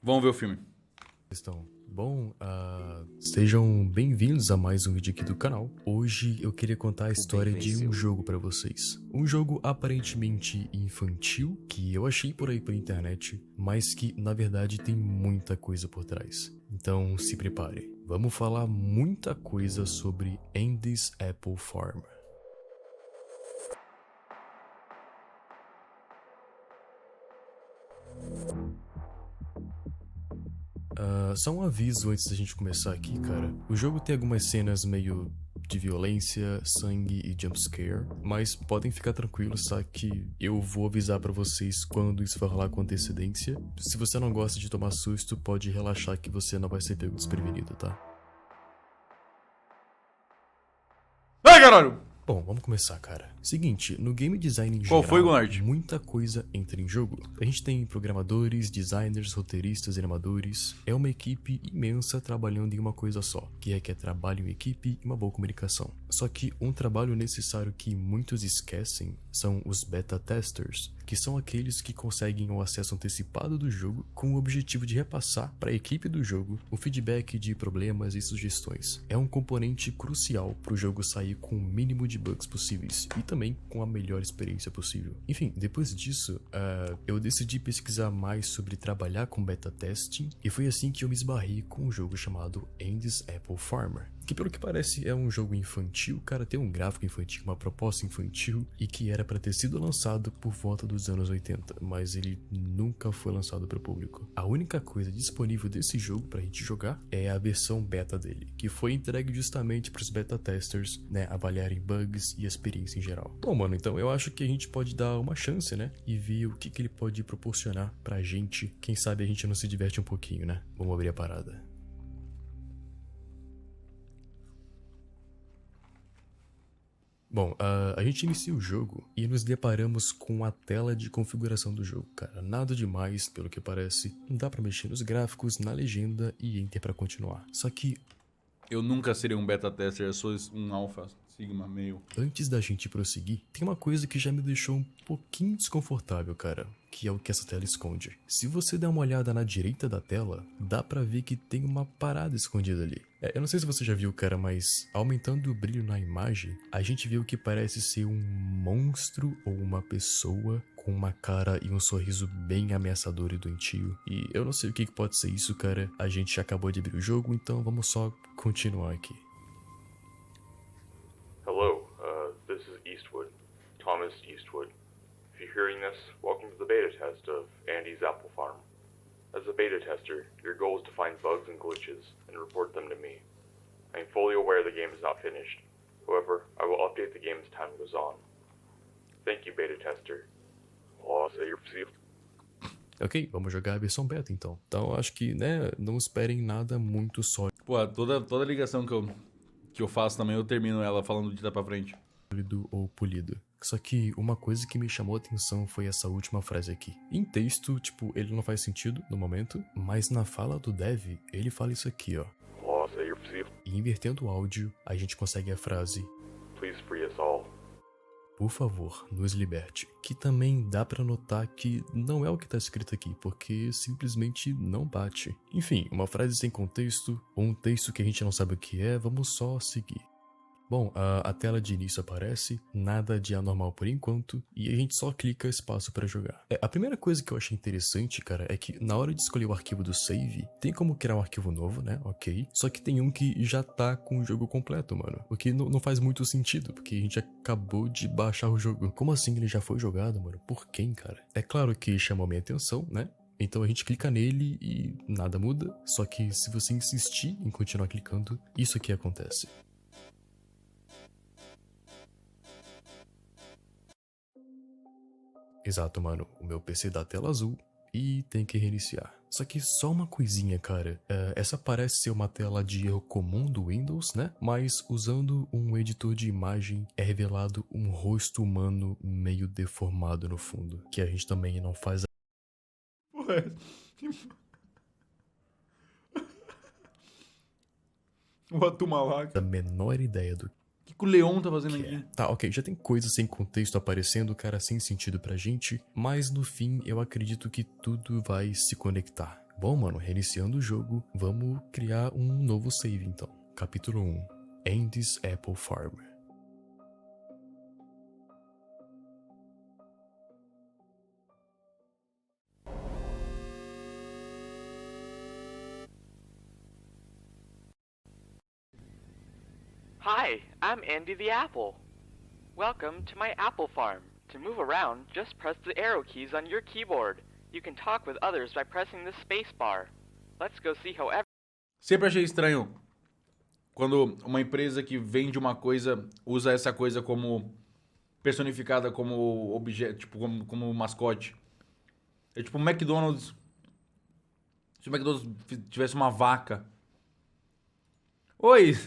Vamos ver o filme. Estão bom? Sejam bem-vindos a mais um vídeo aqui do canal. Hoje eu queria contar a história de um jogo pra vocês. Um jogo aparentemente infantil que eu achei por aí pela internet, mas que na verdade tem muita coisa por trás. Então se prepare. Vamos falar muita coisa sobre Andy's Apple Farm. Só um aviso antes da gente começar aqui, cara. O jogo tem algumas cenas meio de violência, sangue e jumpscare, mas podem ficar tranquilos, tá? Que eu vou avisar pra vocês quando isso vai rolar com antecedência. Se você não gosta de tomar susto, pode relaxar que você não vai ser pego desprevenido, tá? Ai, caralho! Bom, vamos começar, cara. Seguinte, no game design em Qual geral, foi, Gunnar? muita coisa entra em jogo. A gente tem programadores, designers, roteiristas, animadores. É uma equipe imensa trabalhando em uma coisa só, que requer trabalho em equipe e uma boa comunicação. Só que um trabalho necessário que muitos esquecem são os beta testers, que são aqueles que conseguem o acesso antecipado do jogo com o objetivo de repassar para a equipe do jogo o feedback de problemas e sugestões. É um componente crucial para o jogo sair com o mínimo de bugs possíveis e também com a melhor experiência possível. Enfim, depois disso, eu decidi pesquisar mais sobre trabalhar com beta testing e foi assim que eu me esbarrei com um jogo chamado Andy's Apple Farm, que pelo que parece é um jogo infantil, cara, tem um gráfico infantil, uma proposta infantil e que era para ter sido lançado por volta dos anos 80, mas ele nunca foi lançado para o público. A única coisa disponível desse jogo pra gente jogar é a versão beta dele, que foi entregue justamente para os beta testers, né, avaliarem bugs e a experiência em geral. Bom, mano, então eu acho que a gente pode dar uma chance, né, e ver o que ele pode proporcionar pra gente. Quem sabe a gente não se diverte um pouquinho, né? Vamos abrir a parada. Bom, a gente inicia o jogo e nos deparamos com a tela de configuração do jogo, cara. Nada demais, pelo que parece. Dá pra mexer nos gráficos, na legenda e enter pra continuar. Só que Eu nunca seria um beta tester, eu sou um alpha sigma meio. antes da gente prosseguir, tem uma coisa que já me deixou um pouquinho desconfortável, cara, que é o que essa tela esconde. Se você der uma olhada na direita da tela, dá pra ver que tem uma parada escondida ali. Eu não sei se você já viu, cara, mas aumentando o brilho na imagem, a gente vê o que parece ser um monstro ou uma pessoa com uma cara e um sorriso bem ameaçador e doentio. E eu não sei o que pode ser isso, cara. A gente acabou de abrir o jogo, então vamos só continuar aqui. Hello, this is Eastwood, Thomas Eastwood. If you're hearing this, welcome to the beta test of Andy's Apple Farm. As a beta tester, your goal is to find bugs and glitches and report them to me. I am fully aware the game is not finished. However, I will update the game as time goes on. Thank you, beta tester. Ok, vamos jogar a versão beta então. Então acho que, né, não esperem nada muito sólido Pô, toda ligação que eu faço também, eu termino ela falando de trás pra frente. ou polido. Só que uma coisa que me chamou a atenção foi essa última frase aqui. Em texto, tipo, ele não faz sentido no momento, mas na fala do dev, ele fala isso aqui, ó. E invertendo o áudio, a gente consegue a frase: Please free us all. por favor, nos liberte. Que também dá pra notar que não é o que tá escrito aqui, porque simplesmente não bate. Enfim, uma frase sem contexto, ou um texto que a gente não sabe o que é, vamos só seguir. Bom, a tela de início aparece, nada de anormal por enquanto, e a gente só clica espaço pra jogar. A primeira coisa que eu achei interessante, cara, é que na hora de escolher o arquivo do save, tem como criar um arquivo novo, né? Ok. Só que tem um que já tá com o jogo completo, mano. O que não faz muito sentido, porque a gente acabou de baixar o jogo. Como assim ele já foi jogado, mano? Por quem, cara? É claro que chamou minha atenção, né? Então a gente clica nele e nada muda, só que se você insistir em continuar clicando, isso aqui acontece. Exato, mano. O meu PC dá tela azul e tem que reiniciar. Só que só uma coisinha, cara. Essa parece ser uma tela de erro comum do Windows, né? Mas usando um editor de imagem é revelado um rosto humano meio deformado no fundo. Que a gente também não faz Ué. O Atumalac. a menor ideia do O que o Leon tá fazendo que é. aqui? Tá, ok, já tem coisas sem contexto aparecendo, cara, sem sentido pra gente, mas no fim eu acredito que tudo vai se conectar. Bom, mano, reiniciando o jogo, vamos criar um novo save então. Capítulo 1. Andy's Apple Farm. Hi, I'm Andy the Apple. Welcome to my apple farm. To move around, just press the arrow keys on your keyboard. You can talk with others by pressing the space bar. Let's go see how Sempre achei estranho quando uma empresa que vende uma coisa usa essa coisa como personificada como objeto, tipo, como mascote. É tipo o McDonald's. Se o McDonald's tivesse uma vaca. Oi,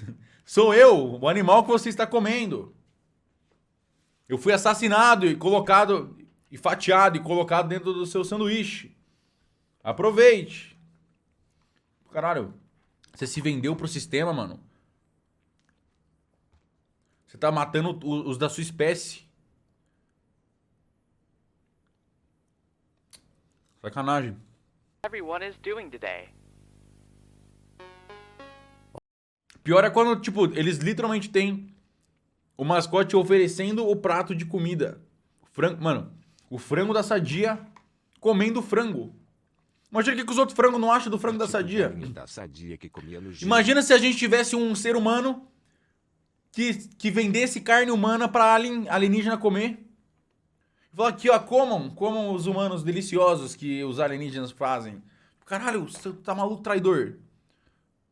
sou eu, o animal que você está comendo. Eu fui assassinado e colocado, e fatiado e colocado dentro do seu sanduíche. Aproveite. Caralho, você se vendeu pro sistema, mano. Você tá matando os da sua espécie. Sacanagem. everyone is doing today. Pior é quando, tipo, eles literalmente têm o mascote oferecendo o prato de comida. Mano, o frango da Sadia comendo frango. Imagina o que os outros frangos não acham do frango da Sadia. Imagina se a gente tivesse um ser humano que vendesse carne humana pra alienígena comer. Fala aqui, ó, comam os humanos deliciosos que os alienígenas fazem. Caralho, você tá maluco, traidor.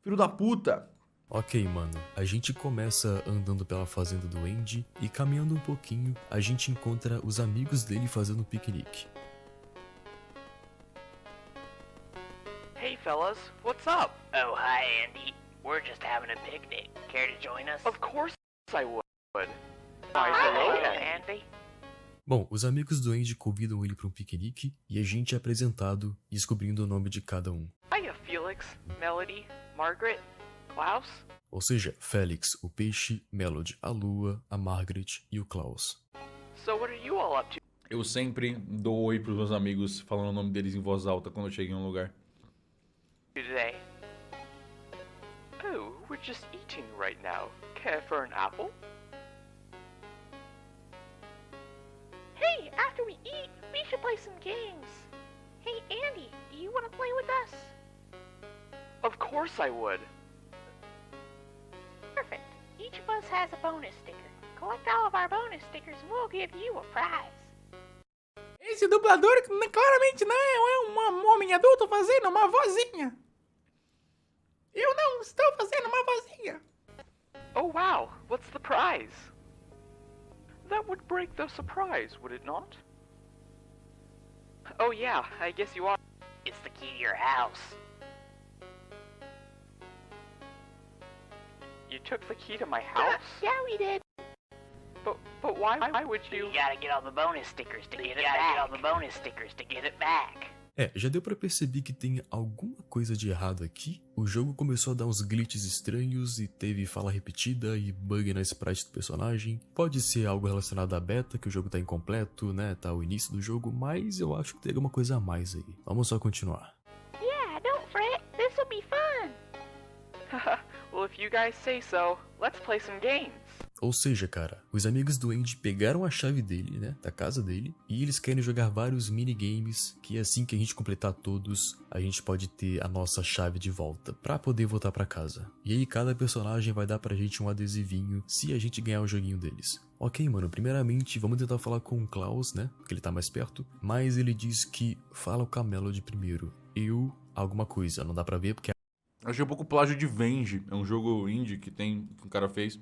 Filho da puta. Ok, mano, a gente começa andando pela fazenda do Andy e caminhando um pouquinho, a gente encontra os amigos dele fazendo um piquenique. Hey fellas, what's up? Oh, hi, Andy. We're just having a picnic. Care to join us? Of course I would. Why, Hello, hello, Andy. Andy. Bom, os amigos do Andy convidam ele para um piquenique e a gente é apresentado, descobrindo o nome de cada um. Hiya, Felix, Melody, Margaret, Klaus. Ou seja, Félix, o peixe, Melody, a lua, a Margaret e o Klaus. So what are you all up to Eu sempre dou oi pros meus amigos falando o nome deles em voz alta quando eu chego em um lugar. today? Oh, we're just eating right now. Care for an apple? Hey, after we eat, we should play some games. Hey, Andy, do you want to play with us? Of course I would. Perfect. Each of us has a bonus sticker. Collect all of our bonus stickers and we'll give you a prize. Esse dublador claramente não é um homem adulto fazendo uma vozinha. Eu não estou fazendo uma vozinha. Oh wow, what's the prize? That would break the surprise, would it not? Oh yeah, I guess you are. It's the key to your house. You took the key to my house? Yeah, we did. But why would you? You gotta get all the bonus stickers to get it back. Get all the bonus stickers to get it back. Já deu pra perceber que tem alguma coisa de errado aqui? O jogo começou a dar uns glitches estranhos e teve fala repetida e bug na sprite do personagem. Pode ser algo relacionado à beta, que o jogo tá incompleto, né, tá o início do jogo, mas eu acho que tem alguma coisa a mais aí. Vamos só continuar. Yeah, don't fret. This'll be fun. Well, if you guys say so, let's play some games. Ou seja, cara, os amigos do Andy pegaram a chave dele, né, da casa dele, e eles querem jogar vários minigames, que assim que a gente completar todos, a gente pode ter a nossa chave de volta, pra poder voltar pra casa. E aí cada personagem vai dar pra gente um adesivinho, se a gente ganhar o joguinho deles. Ok, mano, primeiramente vamos tentar falar com o Klaus, né, porque ele tá mais perto, mas ele diz que fala com a Melody primeiro. Alguma coisa, não dá pra ver porque... Eu achei um pouco plágio de Venge. É um jogo indie que um cara fez.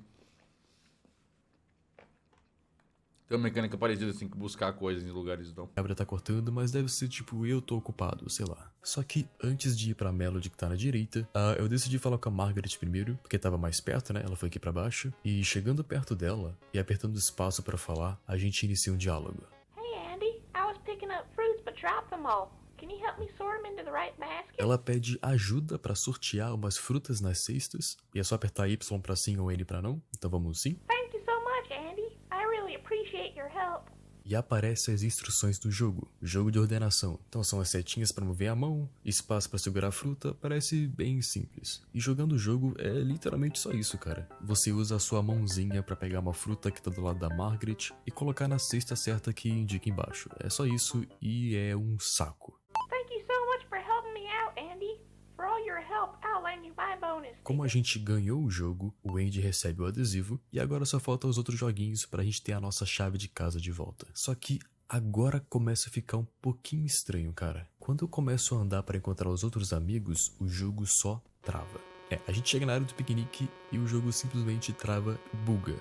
Tem uma mecânica parecida assim, que buscar coisas em lugares então. A câmera tá cortando, mas deve ser tipo, eu tô ocupado, sei lá. Só que antes de ir pra Melody que tá na direita, eu decidi falar com a Margaret primeiro, porque tava mais perto, né? Ela foi aqui pra baixo. E chegando perto dela e apertando espaço pra falar, a gente inicia um diálogo. Hey, Andy, I was picking up fruits but dropped them all. Can you help me sort them into the right basket? Ela pede ajuda pra sortear umas frutas nas cestas. E é só apertar Y pra sim ou N pra não. Então vamos sim. Thank you so much, Andy. I really appreciate your help. e aparecem as instruções do jogo, jogo de ordenação. Então são as setinhas para mover a mão, espaço para segurar a fruta, parece bem simples. E jogando o jogo é literalmente só isso, cara. Você usa a sua mãozinha para pegar uma fruta que tá do lado da Margaret e colocar na cesta certa que indica embaixo. É só isso e é um saco. Thank you so much for helping me out, Andy. For all your help, I'll lend you my bonus. Como a gente ganhou o jogo, o Andy recebe o adesivo e agora só faltam os outros joguinhos pra gente ter a nossa chave de casa de volta. Só que agora começa a ficar um pouquinho estranho, cara. Quando eu começo a andar pra encontrar os outros amigos, o jogo só trava. A gente chega na área do piquenique e o jogo simplesmente trava, buga.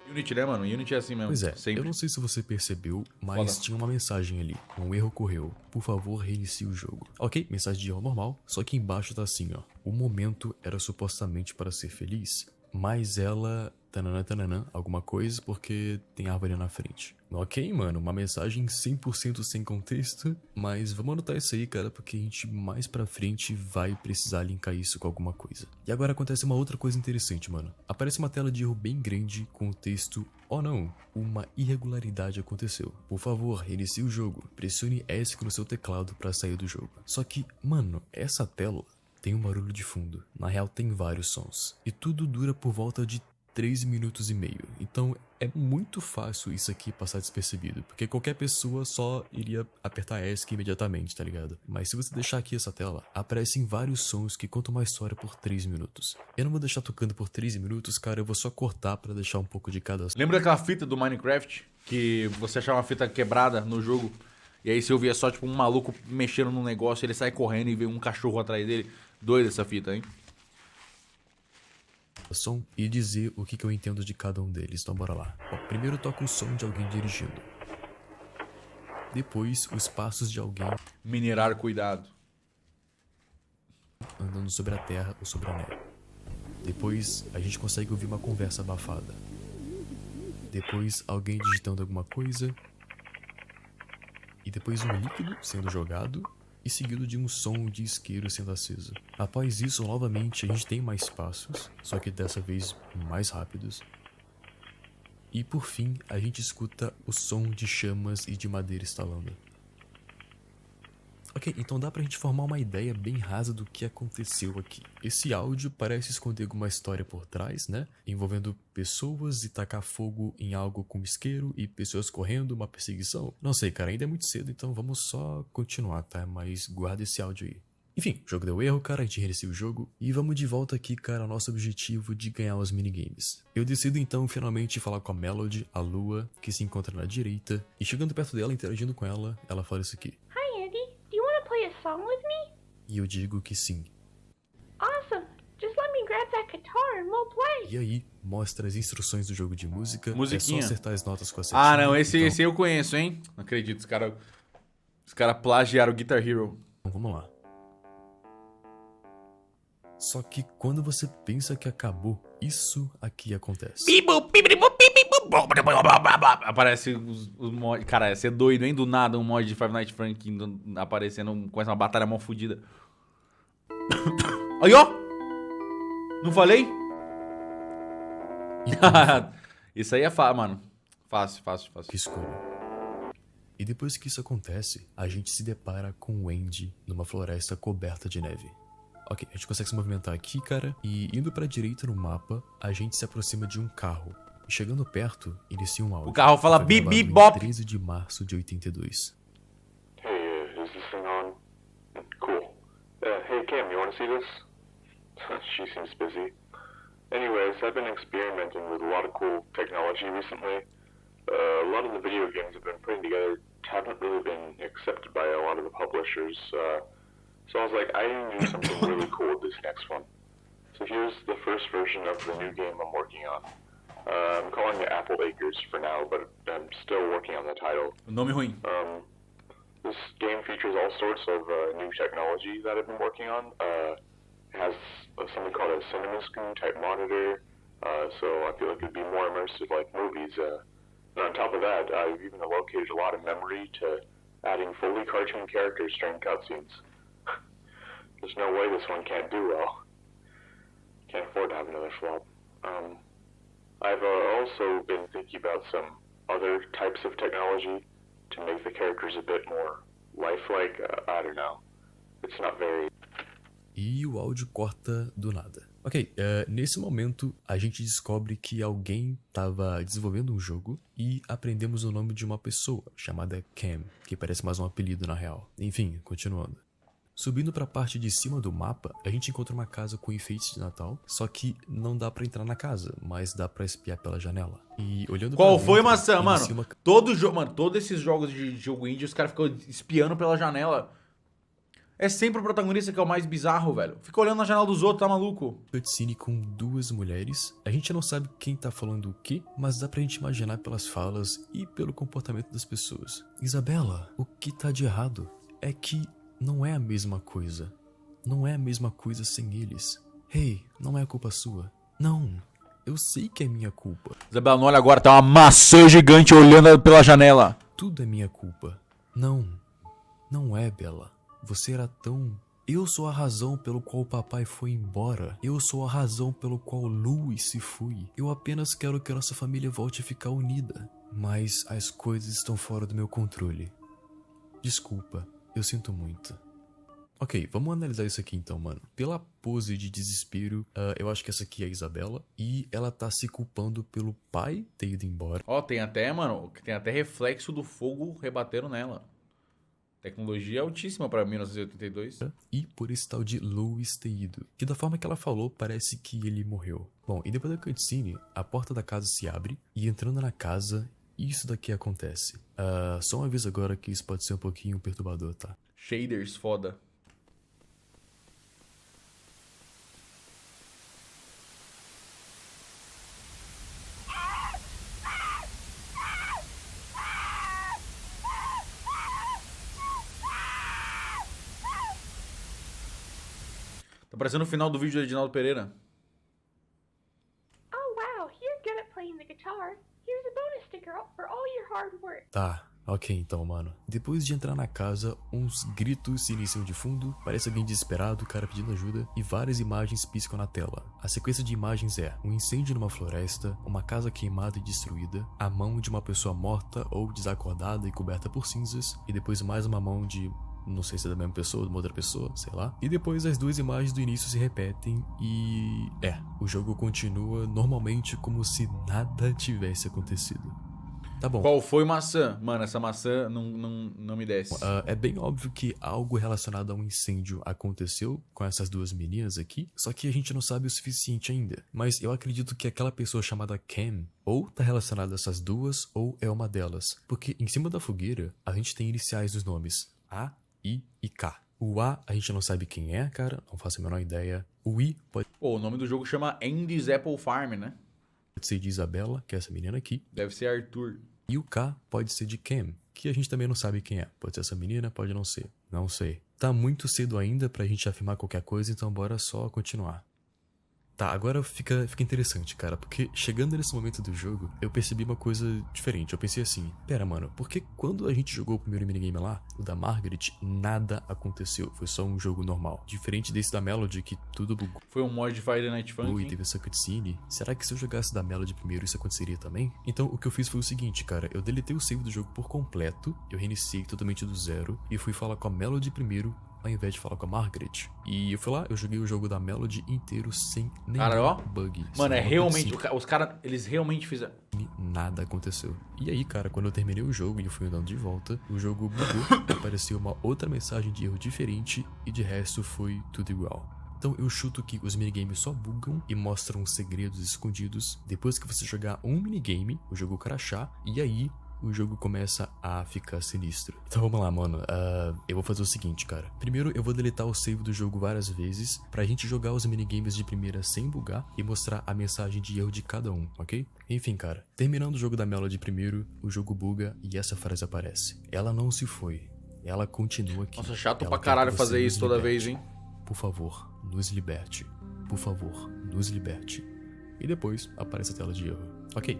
Unity, né, mano? Unity é assim mesmo. Pois é, Sempre. eu não sei se você percebeu, mas Foda. tinha uma mensagem ali. Um erro ocorreu. Por favor, reinicie o jogo. Ok, mensagem de erro normal, só que embaixo tá assim, ó. O momento era supostamente para ser feliz, mas ela... tananã, alguma coisa, porque tem árvore na frente. Ok, mano, uma mensagem 100% sem contexto, mas vamos anotar isso aí, cara, porque a gente mais pra frente vai precisar linkar isso com alguma coisa. E agora acontece uma outra coisa interessante, mano. Aparece uma tela de erro bem grande com o texto: oh não, uma irregularidade aconteceu. Por favor, reinicie o jogo. Pressione ESC no seu teclado pra sair do jogo. Só que, mano, essa tela tem um barulho de fundo. Na real, tem vários sons. E tudo dura por volta de 3 minutos e meio. Então é muito fácil isso aqui passar despercebido, porque qualquer pessoa só iria apertar ESC imediatamente, tá ligado? Mas se você deixar aqui essa tela, aparecem vários sons que contam uma história por 3 minutos. Eu não vou deixar tocando por 3 minutos, cara, eu vou só cortar pra deixar um pouco de cada som. Lembra daquela fita do Minecraft? Que você achava uma fita quebrada no jogo, e aí você ouvia só tipo um maluco mexendo num negócio, ele sai correndo e vê um cachorro atrás dele. Doida essa fita, hein? Som e dizer o que eu entendo de cada um deles. Então bora lá. Bom, primeiro toca o som de alguém dirigindo. Depois os passos de alguém Minerar, cuidado. andando sobre a terra ou sobre a neve. Depois a gente consegue ouvir uma conversa abafada. Depois alguém digitando alguma coisa. E depois um líquido sendo jogado. E seguido de um som de isqueiro sendo aceso. Após isso, novamente, a gente tem mais passos, só que dessa vez mais rápidos. E por fim, a gente escuta o som de chamas e de madeira estalando. Ok, então dá pra gente formar uma ideia bem rasa do que aconteceu aqui. Esse áudio parece esconder alguma história por trás, né? Envolvendo pessoas e tacar fogo em algo com isqueiro e pessoas correndo, uma perseguição. Não sei, cara, ainda é muito cedo, então vamos só continuar, tá? Mas guarda esse áudio aí. Enfim, o jogo deu erro, cara, a gente reinicia o jogo. E vamos de volta aqui, cara, ao nosso objetivo de ganhar os minigames. Eu decido então finalmente falar com a Melody, a Lua, que se encontra na direita. E chegando perto dela, interagindo com ela, ela fala isso aqui. Hi, Andy. Do you want to play a song with me? E eu digo que sim. Awesome. Just let me grab that guitar and we'll play. E aí, mostra as instruções do jogo de música. Musiquinha. É só acertar as notas com a setinha. Ah, não, esse Então, eu conheço, hein? Não acredito, os caras plagiaram o Guitar Hero. vamos lá. Só que quando você pensa que acabou, isso aqui acontece. Aparece os mods. Cara, ia ser doido, hein? Do nada um mod de Five Nights at Freddy's aparecendo com essa batalha mó fodida. Aí, ó! Não falei? Isso aí é fácil, mano. Fácil. Que escolha. E depois que isso acontece, a gente se depara com o Andy numa floresta coberta de neve. Ok, a gente consegue se movimentar aqui, cara, e indo pra direita no mapa, a gente se aproxima de um carro. E chegando perto, inicia um áudio. O carro fala Foi bip, gravado bip, em bop. 13 de março de 82. Hey, is this thing on? Cool. Hey Cam, you want to see this? She seems busy. Anyways, I've been experimenting with a lot of cool technology recently. A lot of the video games I've been putting together haven't really been accepted by a lot of the publishers. So I was like, I need to do something really cool with this next one. So here's the first version of the new game I'm working on. I'm calling it Apple Acres for now, but I'm still working on the title. Nome ruim. This game features all sorts of new technology that I've been working on. It has something called a cinema screen type monitor, so I feel like it'd be more immersive like movies. And on top of that, I've even allocated a lot of memory to adding fully cartoon characters during cutscenes. There's no way this one can't do well. Can't afford to have another flop. I've also been thinking about some other types of technology to make the characters a bit more lifelike. I don't know. It's not very... E o áudio corta do nada. Ok, nesse momento a gente descobre que alguém estava desenvolvendo um jogo e aprendemos o nome de uma pessoa chamada Cam, que parece mais um apelido na real. Enfim, continuando. Subindo pra parte de cima do mapa, a gente encontra uma casa com enfeites de Natal, só que não dá pra entrar na casa, mas dá pra espiar pela janela. E olhando Qual pra foi, dentro, maçã, mano? inicia uma... Todos esses jogos de jogo indie, os caras ficam espiando pela janela. É sempre o protagonista que é o mais bizarro, velho. Fica olhando na janela dos outros, tá maluco? Cutscene com duas mulheres. A gente não sabe quem tá falando o quê, mas dá pra gente imaginar pelas falas e pelo comportamento das pessoas. Isabela, o que tá de errado é que não é a mesma coisa. Não é a mesma coisa sem eles. Hey, não é culpa sua. Não, eu sei que é minha culpa. Isabela, não olha agora, tá uma maçã gigante olhando pela janela. Tudo é minha culpa. Não, não é, Bella. Você era tão... Eu sou a razão pelo qual o papai foi embora. Eu sou a razão pelo qual Louis se foi. Eu apenas quero que a nossa família volte a ficar unida. Mas as coisas estão fora do meu controle. Desculpa, eu sinto muito. Ok, vamos analisar isso aqui então, mano. Pela pose de desespero, eu acho que essa aqui é a Isabela. E ela tá se culpando pelo pai ter ido embora. Ó, tem até, mano, tem até reflexo do fogo rebatendo nela. Tecnologia altíssima pra 1982. E por esse tal de Louis ter ido. Que da forma que ela falou, parece que ele morreu. Bom, e depois da cutscene, a porta da casa se abre. E entrando na casa, isso daqui acontece. Só um aviso agora que isso pode ser um pouquinho perturbador, tá? Shaders foda. Tá parecendo o final do vídeo do Edinaldo Pereira. Oh wow, you're good at playing the guitar. Here's a bonus sticker for all your hard work. Tá, ok então, mano. Depois de entrar na casa, uns gritos se iniciam de fundo, parece alguém desesperado, o cara pedindo ajuda, e várias imagens piscam na tela. A sequência de imagens é um incêndio numa floresta, uma casa queimada e destruída, a mão de uma pessoa morta ou desacordada e coberta por cinzas, e depois mais uma mão de... não sei se é da mesma pessoa ou de uma outra pessoa, sei lá. E depois as duas imagens do início se repetem e... o jogo continua normalmente como se nada tivesse acontecido. Tá bom. Qual foi, maçã? Mano, essa maçã não me desce. É bem óbvio que algo relacionado a um incêndio aconteceu com essas duas meninas aqui, só que a gente não sabe o suficiente ainda. Mas eu acredito que aquela pessoa chamada Cam ou tá relacionada a essas duas ou é uma delas. Porque em cima da fogueira a gente tem iniciais dos nomes A, I e K. O A a gente não sabe quem é, cara, não faço a menor ideia. O I pode Pô, o nome do jogo chama Andy's Apple Farm, né? ser de Isabela, que é essa menina aqui. Deve ser Arthur. E o K pode ser de Cam, que a gente também não sabe quem é. Pode ser essa menina, pode não ser. Não sei. Tá muito cedo ainda pra gente afirmar qualquer coisa, então bora só continuar. Tá, agora fica interessante, cara, porque chegando nesse momento do jogo, eu percebi uma coisa diferente. Eu pensei assim, pera, mano, porque quando a gente jogou o primeiro minigame lá, o da Margaret, nada aconteceu. Foi só um jogo normal. Diferente desse da Melody, que tudo bugou Foi um mod de Friday Night e Funkin'. teve essa cutscene. Será que se eu jogasse da Melody primeiro, isso aconteceria também? Então, o que eu fiz foi o seguinte, cara. Eu deletei o save do jogo por completo, eu reiniciei totalmente do zero, e fui falar com a Melody primeiro, ao invés de falar com a Margaret. E eu fui lá, eu joguei o jogo da Melody inteiro sem nenhum Cara, ó. bug. Mano, é sem realmente... cutscene, Os caras, eles realmente fizeram... nada aconteceu. E aí, cara, quando eu terminei o jogo e eu fui andando de volta, o jogo bugou, apareceu uma outra mensagem de erro diferente e de resto foi tudo igual. Então eu chuto que os minigames só bugam e mostram segredos escondidos depois que você jogar um minigame, o jogo crashar, e aí o jogo começa a ficar sinistro. Então vamos lá, mano. Eu vou fazer o seguinte, cara. Primeiro eu vou deletar o save do jogo várias vezes pra gente jogar os minigames de primeira sem bugar e mostrar a mensagem de erro de cada um, ok? Enfim, cara. Terminando o jogo da Melody primeiro, o jogo buga e essa frase aparece. Ela não se foi. Ela continua aqui. Nossa, chato Ela pra quer caralho que você fazer nos isso toda liberte. vez, hein? Por favor, nos liberte. Por favor, nos liberte. E depois aparece a tela de erro. Ok,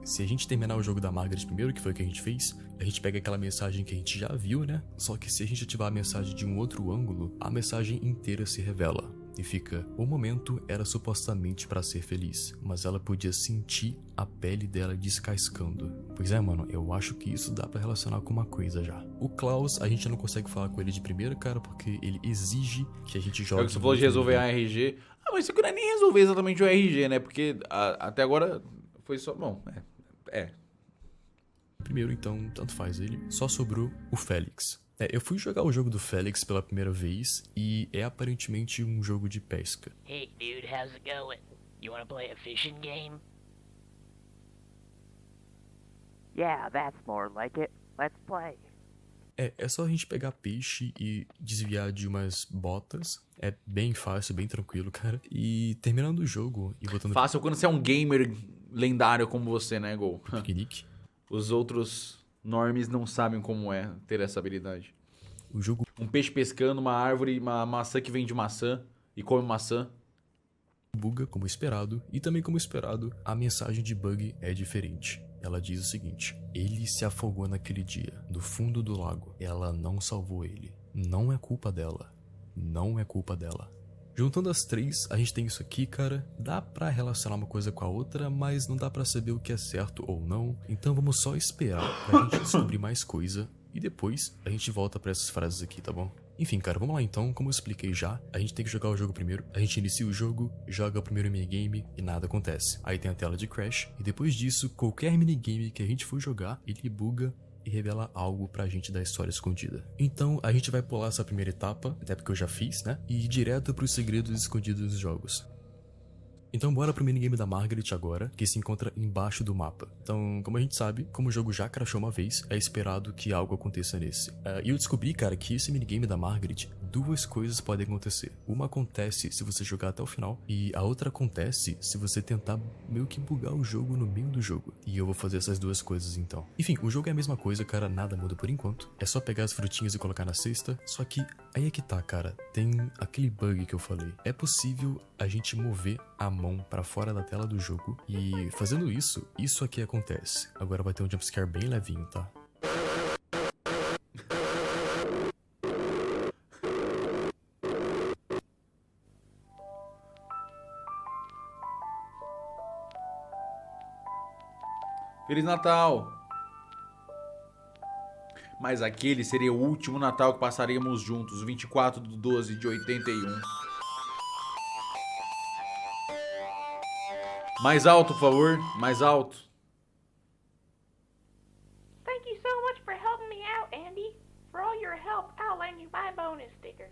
se a gente terminar o jogo da Margaret primeiro, que foi o que a gente fez, a gente pega aquela mensagem que a gente já viu, né? Só que se a gente ativar a mensagem de um outro ângulo, a mensagem inteira se revela. e fica: o momento era supostamente pra ser feliz, mas ela podia sentir a pele dela descascando. Pois é, mano, eu acho que isso dá pra relacionar com uma coisa já. O Klaus, a gente não consegue falar com ele de primeira, cara, porque ele exige que a gente jogue. É o que você falou de resolver a RG. Ah, mas isso aqui não é nem resolver exatamente o RG, né? Porque até agora foi só... Bom, Primeiro, então, tanto faz ele. Só sobrou o Félix. Eu fui jogar o jogo do Félix pela primeira vez e é aparentemente um jogo de pesca. Hey, dude, how's it going? You wanna play a fishing game? Yeah, that's more like it. Let's play. É só a gente pegar peixe e desviar de umas botas. É bem fácil, bem tranquilo, cara. E terminando o jogo e botando fácil quando você é um gamer lendário como você, né, Gol? piquenique. Os outros normies não sabem como é ter essa habilidade. O jogo Um peixe pescando, uma árvore, uma maçã que vende maçã e come maçã. buga como esperado, e também como esperado, a mensagem de bug é diferente. Ela diz o seguinte: ele se afogou naquele dia, no fundo do lago. Ela não salvou ele. Não é culpa dela. Não é culpa dela. Juntando as três, a gente tem isso aqui, cara. Dá pra relacionar uma coisa com a outra, mas não dá pra saber o que é certo ou não. Então vamos só esperar pra gente descobrir mais coisa, e depois a gente volta pra essas frases aqui, tá bom? Enfim, cara, vamos lá então. Como eu expliquei já, a gente tem que jogar o jogo primeiro. A gente inicia o jogo, joga o primeiro minigame e nada acontece. Aí tem a tela de crash, e depois disso, qualquer minigame que a gente for jogar, ele buga e revela algo pra gente da história escondida. Então, a gente vai pular essa primeira etapa, até porque eu já fiz, né? E ir direto pros segredos escondidos dos jogos. Então bora pro minigame da Margaret agora, que se encontra embaixo do mapa. Então, como a gente sabe, como o jogo já crashou uma vez, é esperado que algo aconteça nesse. E eu descobri, cara, que esse minigame da Margaret, duas coisas podem acontecer. Uma acontece se você jogar até o final, e a outra acontece se você tentar meio que bugar o jogo no meio do jogo. E eu vou fazer essas duas coisas então. Enfim, o jogo é a mesma coisa, cara, nada muda por enquanto. É só pegar as frutinhas e colocar na cesta, só que aí é que tá, cara, tem aquele bug que eu falei. É possível a gente mover a mão pra fora da tela do jogo, e fazendo isso, isso aqui acontece. Agora vai ter um jumpscare bem levinho, tá? Feliz Natal! Mas aquele seria o último Natal que passaríamos juntos, 24/12/81. Mais alto, por favor. Mais alto. Thank you so much for helping me out, Andy. For all your help, I'll lend you my bonus sticker.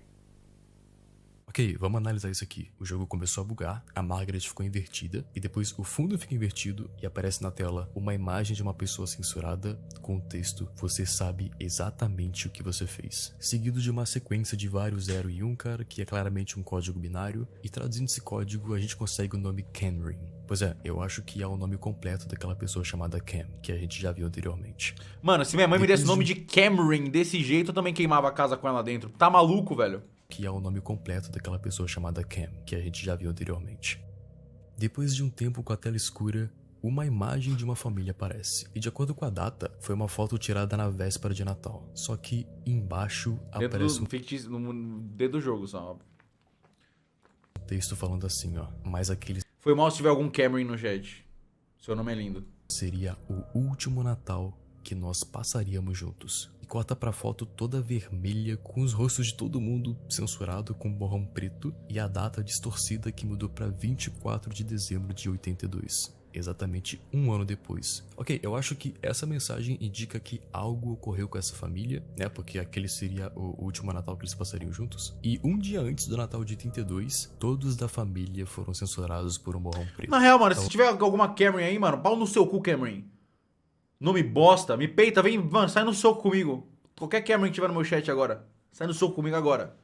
Ok, vamos analisar isso aqui. O jogo começou a bugar, a Margaret ficou invertida, e depois o fundo fica invertido e aparece na tela uma imagem de uma pessoa censurada com o texto: você sabe exatamente o que você fez. Seguido de uma sequência de vários 0 e 1, cara, que é claramente um código binário, e traduzindo esse código a gente consegue o nome Cameron. Pois é, eu acho que é o nome completo daquela pessoa chamada Cam, que a gente já viu anteriormente. Mano, se minha mãe me desse o Depois nome de Cameron desse jeito, eu também queimava a casa com ela dentro. Tá maluco, velho? Que é o nome completo daquela pessoa chamada Cam, que a gente já viu anteriormente. Depois de um tempo com a tela escura, uma imagem de uma família aparece. E de acordo com a data, foi uma foto tirada na véspera de Natal. Só que embaixo Dentro aparece do fictício, dentro do jogo, só. um texto falando assim, ó: mas aquele Foi mal se tiver algum Cameron no chat. Seu nome é lindo. seria o último Natal que nós passaríamos juntos. E corta pra foto toda vermelha, com os rostos de todo mundo censurado com borrão preto, e a data distorcida que mudou pra 24 de dezembro de 82. Exatamente um ano depois. Ok, eu acho que essa mensagem indica que algo ocorreu com essa família, né? Porque aquele seria o último Natal que eles passariam juntos. E um dia antes do Natal de 82, todos da família foram censurados por um borrão preto. Na real, mano, se tiver alguma Cameron aí, mano, pau no seu cu, Cameron. Nome bosta, me peita, vem, mano, sai no soco comigo. Qualquer Cameron que tiver no meu chat agora, sai no soco comigo agora.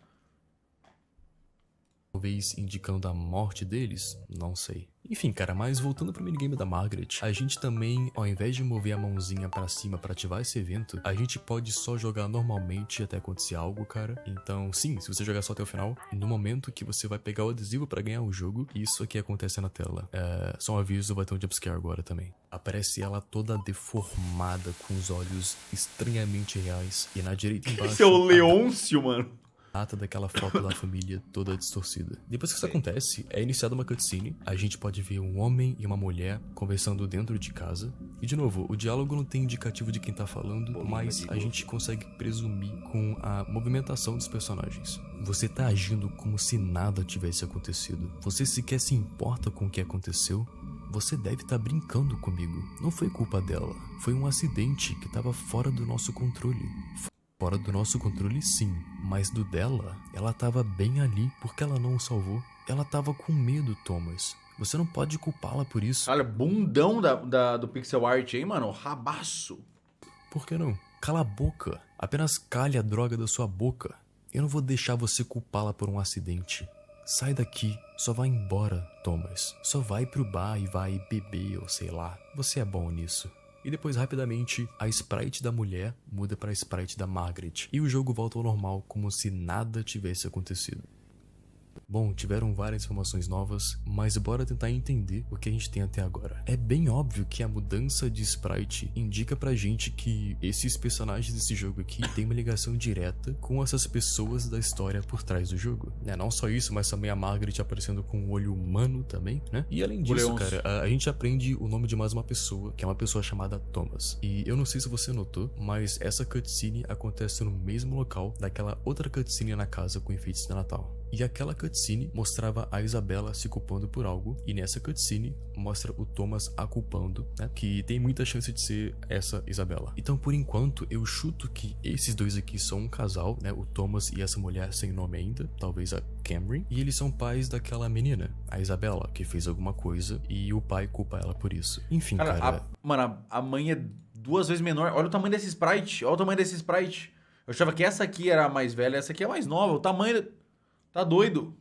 Talvez indicando a morte deles? Não sei. Enfim, cara, mas voltando pro minigame da Margaret, a gente também, ao invés de mover a mãozinha pra cima pra ativar esse evento, a gente pode só jogar normalmente até acontecer algo, cara. Então, sim, se você jogar só até o final, no momento que você vai pegar o adesivo pra ganhar o jogo, isso aqui acontece na tela. Só um aviso, vai ter um jumpscare agora também. Aparece ela toda deformada, com os olhos estranhamente reais, e na direita embaixo... Esse é o Leôncio, mano. data daquela foto da família toda distorcida. Depois que isso acontece, é iniciada uma cutscene. A gente pode ver um homem e uma mulher conversando dentro de casa. E de novo, o diálogo não tem indicativo de quem tá falando, mas a gente consegue presumir com a movimentação dos personagens. Você tá agindo como se nada tivesse acontecido. Você sequer se importa com o que aconteceu. Você deve estar brincando comigo. Não foi culpa dela. Foi um acidente que estava fora do nosso controle. Fora do nosso controle, sim, mas do dela, ela tava bem ali porque ela não o salvou. Ela tava com medo, Thomas. Você não pode culpá-la por isso. Olha, bundão do pixel art aí, mano. Rabaço. Por que não? Cala a boca. Apenas cale a droga da sua boca. Eu não vou deixar você culpá-la por um acidente. Sai daqui. Só vai embora, Thomas. Só vai pro bar e vai beber ou sei lá. Você é bom nisso. E depois, rapidamente, a sprite da mulher muda para a sprite da Margaret. E o jogo volta ao normal, como se nada tivesse acontecido. Bom, tiveram várias informações novas, mas bora tentar entender o que a gente tem até agora. É bem óbvio que a mudança de sprite indica pra gente que esses personagens desse jogo aqui têm uma ligação direta com essas pessoas da história por trás do jogo. Não só isso, mas também a Margaret aparecendo com um olho humano também, né? E além disso, cara, a gente aprende o nome de mais uma pessoa, que é uma pessoa chamada Thomas. E eu não sei se você notou, mas essa cutscene acontece no mesmo local daquela outra cutscene na casa com enfeites de Natal. E aquela cutscene mostrava a Isabela se culpando por algo, e nessa cutscene mostra o Thomas a culpando, né? Que tem muita chance de ser essa Isabela. Então, por enquanto, eu chuto que esses dois aqui são um casal, né? O Thomas e essa mulher sem nome ainda, talvez a Camry, e eles são pais daquela menina, a Isabela, que fez alguma coisa e o pai culpa ela por isso. Enfim, cara. Mano, a mãe é 2 vezes menor. Olha o tamanho desse sprite. Olha o tamanho desse sprite. Eu achava que essa aqui era a mais velha, essa aqui é a mais nova. O tamanho. Tá doido.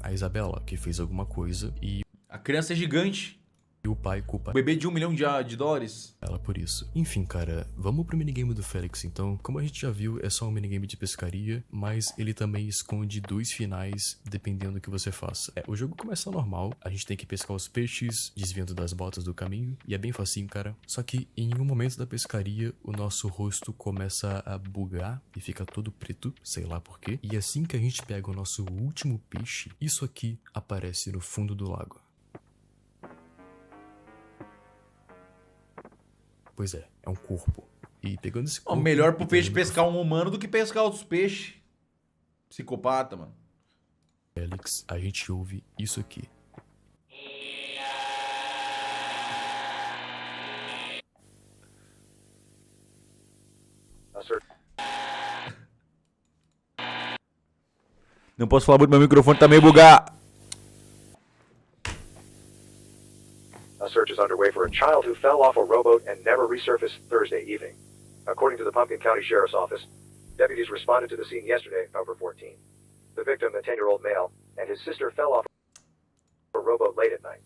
A Isabela, que fez alguma coisa e a criança é gigante. E o pai culpa o bebê de $1 milhão de dólares. Ela por isso. Enfim, cara, vamos pro minigame do Felix então. Como a gente já viu, é só um minigame de pescaria, mas ele também esconde 2 finais, dependendo do que você faça. O jogo começa normal, a gente tem que pescar os peixes, desviando das botas do caminho, e é bem facinho, cara. Só que em um momento da pescaria, o nosso rosto começa a bugar e fica todo preto, sei lá porquê. E assim que a gente pega o nosso último peixe, isso aqui aparece no fundo do lago. Pois é um corpo. E pegando esse corpo... melhor pro peixe pescar um humano do que pescar outros peixes. Psicopata, mano. Felix, a gente ouve isso aqui. Não posso falar muito, meu microfone tá meio bugado. A search is underway for a child who fell off a rowboat and never resurfaced Thursday evening. According to the Pumpkin County Sheriff's Office, deputies responded to the scene yesterday, October 14. The victim, a 10-year-old male, and his sister fell off a rowboat late at night.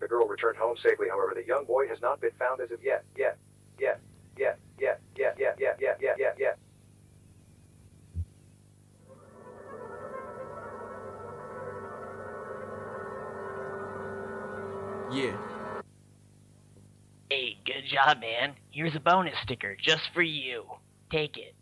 The girl returned home safely, however, the young boy has not been found as of yet. Yeah. Hey, good job, man. Here's a bonus sticker just for you. Take it.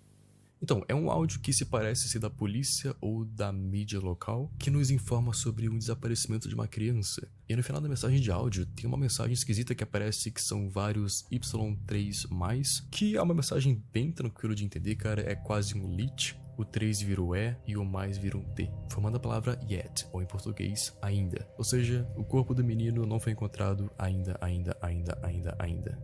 Então, é um áudio que se parece ser da polícia ou da mídia local que nos informa sobre um desaparecimento de uma criança. E no final da mensagem de áudio tem uma mensagem esquisita que aparece que são vários Y3+, que é uma mensagem bem tranquila de entender, cara, é quase um lit. O 3 vira o E e o mais vira um T, formando a palavra yet, ou em português, ainda. Ou seja, o corpo do menino não foi encontrado ainda.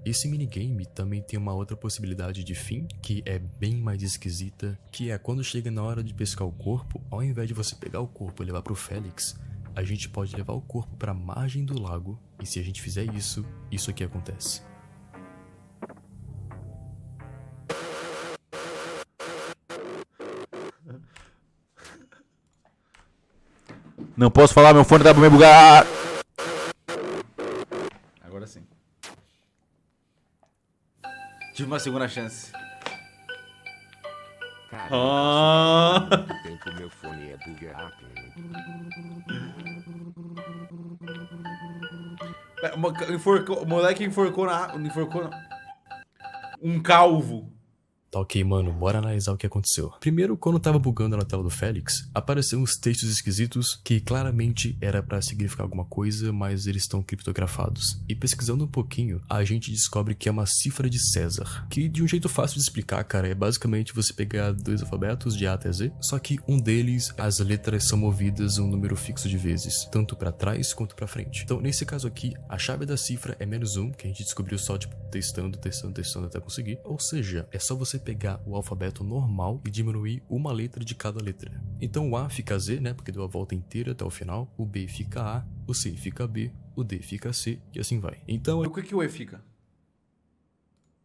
Esse minigame também tem uma outra possibilidade de fim, que é bem mais esquisita, que é quando chega na hora de pescar o corpo, ao invés de você pegar o corpo e levar pro Felix, a gente pode levar o corpo pra margem do lago, e se a gente fizer isso, isso aqui acontece. Não posso falar, meu fone tá meio bugado. Agora sim. Tive uma segunda chance. Caramba, tempo meu fone é bugado. O moleque enforcou um calvo. Tá ok, mano, bora analisar o que aconteceu. Primeiro, quando tava bugando na tela do Félix, apareceram uns textos esquisitos que claramente era pra significar alguma coisa, mas eles estão criptografados. E pesquisando um pouquinho, a gente descobre que é uma cifra de César, que de um jeito fácil de explicar, cara, é basicamente você pegar dois alfabetos de A até Z, só que um deles, as letras são movidas um número fixo de vezes, tanto pra trás quanto pra frente. Então, nesse caso aqui, a chave da cifra é -1, que a gente descobriu só, tipo, testando até conseguir. Ou seja, é só você pegar o alfabeto normal e diminuir uma letra de cada letra. Então o A fica Z, né, porque deu a volta inteira até o final, o B fica A, o C fica B, o D fica C e assim vai. Então O que o E fica?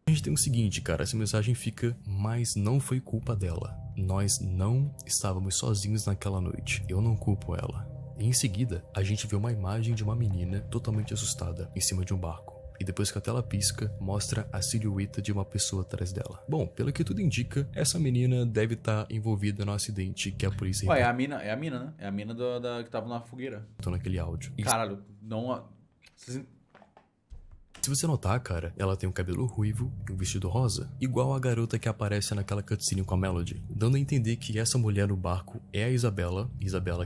a gente tem o seguinte, cara, essa mensagem fica: mas não foi culpa dela. Nós não estávamos sozinhos naquela noite. Eu não culpo ela. E em seguida, a gente vê uma imagem de uma menina totalmente assustada em cima de um barco. E depois que a tela pisca, mostra a silhueta de uma pessoa atrás dela. Bom, pelo que tudo indica, essa menina deve estar envolvida no acidente que a polícia Ué, é a mina, né? É a mina que tava na fogueira. reportou naquele áudio. E Caralho, não... se você notar, cara, ela tem um cabelo ruivo e um vestido rosa, igual a garota que aparece naquela cutscene com a Melody, dando a entender que essa mulher no barco é a Isabela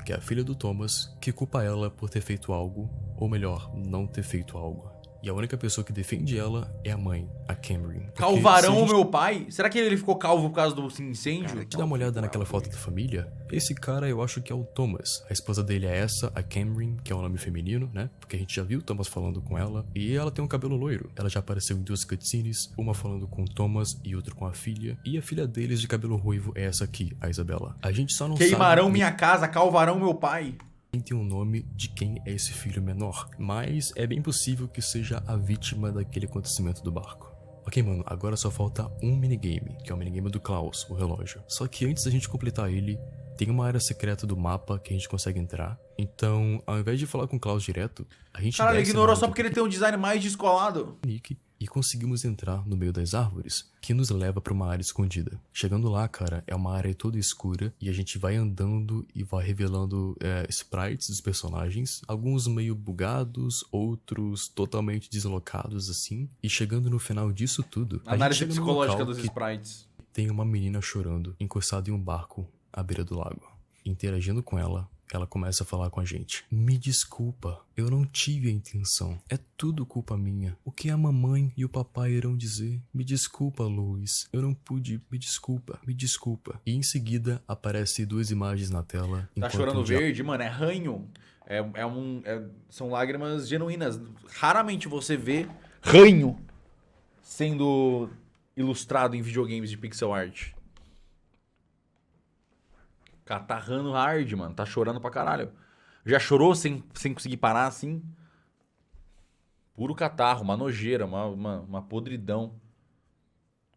que é a filha do Thomas, que culpa ela por ter feito algo, ou melhor, não ter feito algo. E a única pessoa que defende ela é a mãe, a Cameron. Porque Calvarão, se a gente meu pai? Será que ele ficou calvo por causa do incêndio? dá uma olhada naquela foto da família, esse cara eu acho que é o Thomas. A esposa dele é essa, a Cameron, que é o nome feminino, né? Porque a gente já viu o Thomas falando com ela. E ela tem um cabelo loiro. Ela já apareceu em duas cutscenes, uma falando com o Thomas e outra com a filha. E a filha deles de cabelo ruivo é essa aqui, a Isabela. A gente só não Queimarão sabe minha casa, calvarão meu pai. nem tem o nome de quem é esse filho menor, mas é bem possível que seja a vítima daquele acontecimento do barco. Ok, mano, agora só falta um minigame, que é o minigame do Klaus, o relógio. Só que antes da gente completar ele, tem uma área secreta do mapa que a gente consegue entrar. Então, ao invés de falar com o Klaus direto, a gente Caralho, ele desce ignorou na só área porque ele tem um design mais descolado. do Nick e conseguimos entrar no meio das árvores, que nos leva pra uma área escondida. Chegando lá, cara, é uma área toda escura e a gente vai andando e vai revelando sprites dos personagens, alguns meio bugados, outros totalmente deslocados assim. E chegando no final disso tudo, a gente Análise chega num psicológica local dos que sprites. tem uma menina chorando, encostada em um barco à beira do lago. Interagindo com ela, ela começa a falar com a gente. Me desculpa, eu não tive a intenção. É tudo culpa minha. O que a mamãe e o papai irão dizer? Me desculpa, Louis. Eu não pude. Me desculpa, me desculpa. E em seguida, aparecem duas imagens na tela. Tá enquanto chorando um dia- verde, mano, é ranho. São lágrimas genuínas. Raramente você vê ranho sendo ilustrado em videogames de pixel art. Catarrando hard, mano. Tá chorando pra caralho. Já chorou sem conseguir parar assim? Puro catarro, uma nojeira, uma podridão.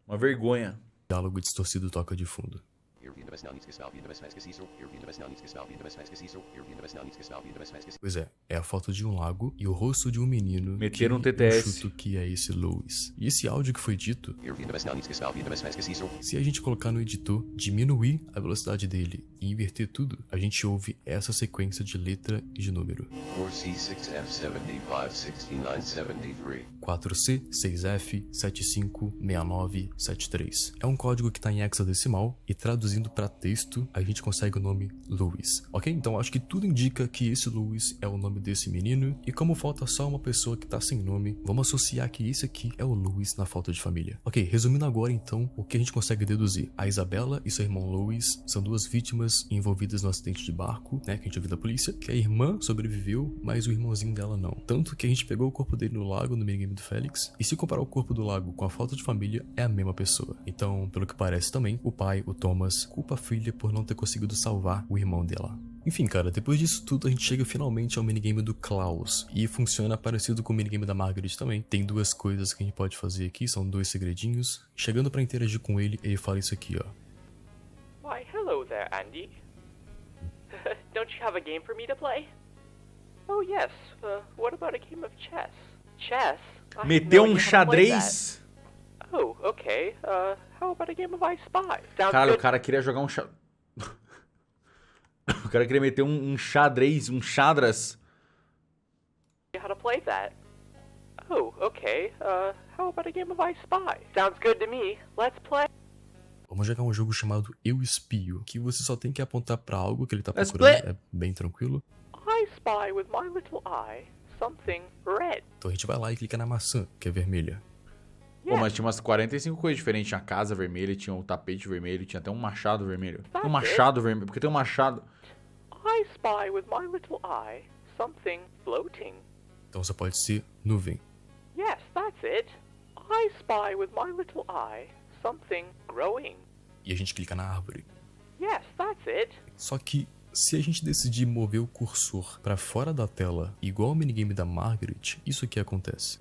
Uma vergonha. diálogo distorcido toca de fundo. Pois é a foto de um lago e o rosto de um menino. Meteram um que TTS. eu chuto que é esse Louis. E esse áudio que foi dito, se a gente colocar no editor, diminuir a velocidade dele e inverter tudo, a gente ouve essa sequência de letra e de número. 4C, 6F, 75, 69, 73. É um código que tá em hexadecimal e traduzindo pra texto, a gente consegue o nome Louis. Ok? Então acho que tudo indica que esse Louis é o nome desse menino e como falta só uma pessoa que tá sem nome, vamos associar que esse aqui é o Louis na falta de família. Ok, resumindo agora então, o que a gente consegue deduzir? A Isabela e seu irmão Louis são duas vítimas envolvidas no acidente de barco, né, que a gente ouviu da polícia, que a irmã sobreviveu, mas o irmãozinho dela não. Tanto que a gente pegou o corpo dele no lago, no minigame do Félix, e se comparar o corpo do lago com a falta de família, é a mesma pessoa. Então, pelo que parece também, o pai, o Thomas, culpa a filha por não ter conseguido salvar o irmão dela. Enfim, cara, depois disso tudo a gente chega finalmente ao minigame do Klaus. E funciona parecido com o minigame da Margaret também. Tem duas coisas que a gente pode fazer aqui, são dois segredinhos. Chegando pra interagir com ele, ele fala isso aqui, ó. Why, hello there, Andy. Don't you have a game for me to play? Oh, yes. What about a game of chess? Chess? I have Meteu no um idea how to play that. xadrez. Oh, okay. How about a game of I Spy? Sounds Caralho, o good. cara queria jogar um xadrez. O cara queria meter um xadrez, um xadras. How to play that? Oh, okay. How about a game of I Spy? Sounds good to me. Let's play. Vamos jogar um jogo chamado Eu Espio, que você só tem que apontar pra algo que ele tá Let's procurando. play. É bem tranquilo. I spy with my little eye something red. Então a gente vai lá e clica na maçã, que é vermelha. Pô, mas tinha umas 45 coisas diferentes. Tinha a casa vermelha, tinha o tapete vermelho, tinha até um machado vermelho. Um machado vermelho, porque tem um machado. I spy with my little eye something floating. Então só pode ser nuvem. Yes, that's it. I spy with my little eye something growing. E a gente clica na árvore. Yes, that's it. Só que se a gente decidir mover o cursor pra fora da tela, igual o minigame da Margaret, isso aqui acontece.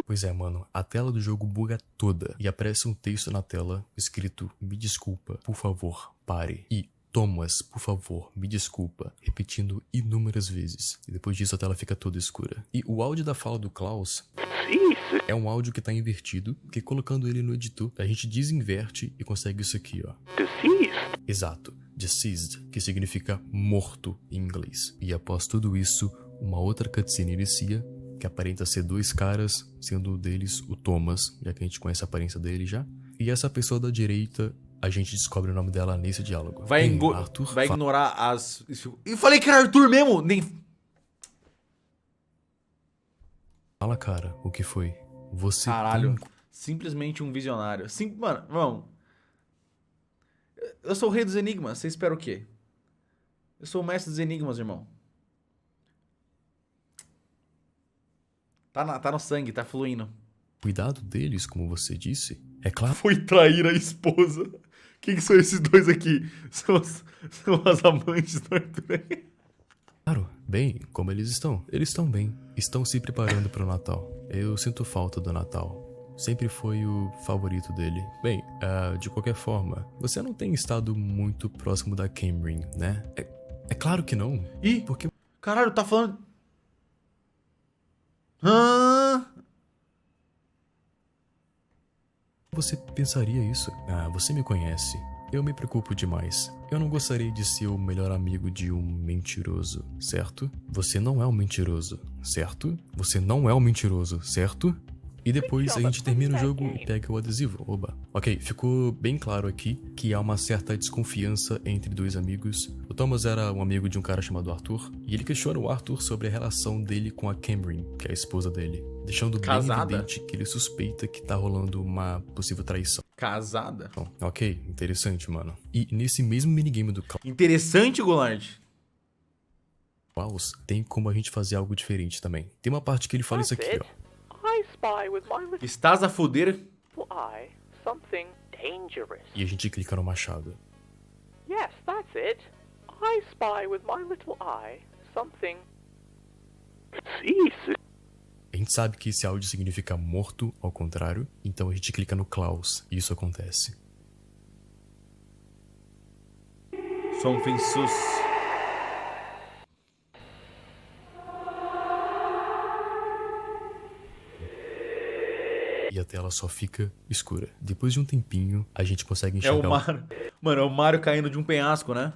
Pois é, mano, a tela do jogo buga toda e aparece um texto na tela escrito: me desculpa, por favor, pare. E Thomas, por favor, me desculpa, repetindo inúmeras vezes. E depois disso a tela fica toda escura. E o áudio da fala do Klaus é um áudio que tá invertido, que colocando ele no editor, a gente desinverte e consegue isso aqui, ó. Exato, deceased, que significa morto em inglês. E após tudo isso, uma outra cutscene inicia, que aparenta ser dois caras, sendo um deles o Thomas, já que a gente conhece a aparência dele já. E essa pessoa da direita, a gente descobre o nome dela nesse diálogo. Vai, Ei, Arthur, vai ignorar as... E falei que era Arthur mesmo! Nem... Fala, cara, o que foi? Você Caralho. tem... Simplesmente um visionário. Mano, vamos. Eu sou o rei dos enigmas. Você espera o quê? Eu sou o mestre dos enigmas, irmão. Tá no sangue, tá fluindo. Cuidado deles, como você disse. É claro. Foi trair a esposa. Quem que são esses dois aqui? São as amantes do Arthur. Claro, bem, como eles estão? Eles estão bem. Estão se preparando para o Natal. Eu sinto falta do Natal. Sempre foi o favorito dele. Bem, de qualquer forma, você não tem estado muito próximo da Cameron, né? É claro que não. Ih, Porque caralho, tá falando... você pensaria isso? Você me conhece. Eu me preocupo demais. Eu não gostaria de ser o melhor amigo de um mentiroso, certo? Você não é um mentiroso, certo? Você não é um mentiroso, certo? E depois a gente termina o jogo e pega o adesivo. Oba. Ok, ficou bem claro aqui que há uma certa desconfiança entre dois amigos. O Thomas era um amigo de um cara chamado Arthur, e ele questiona o Arthur sobre a relação dele com a Cameron, que é a esposa dele, deixando Casada? bem evidente que ele suspeita que tá rolando uma possível traição. Casada? Bom, ok, interessante, mano. E nesse mesmo minigame do Interessante, Goulart. Klaus, tem como a gente fazer algo diferente também. Tem uma parte que ele fala isso aqui, ó. I spy with my little Estás a foder? eye something dangerous. E a gente clica no machado. Yes, that's it. I spy with my little eye something... A gente sabe que esse áudio significa morto, ao contrário, então a gente clica no Klaus e isso acontece. Something sus. E a tela só fica escura. Depois de um tempinho, a gente consegue É enxergar o Mario. Mano, é o Mario caindo de um penhasco, né?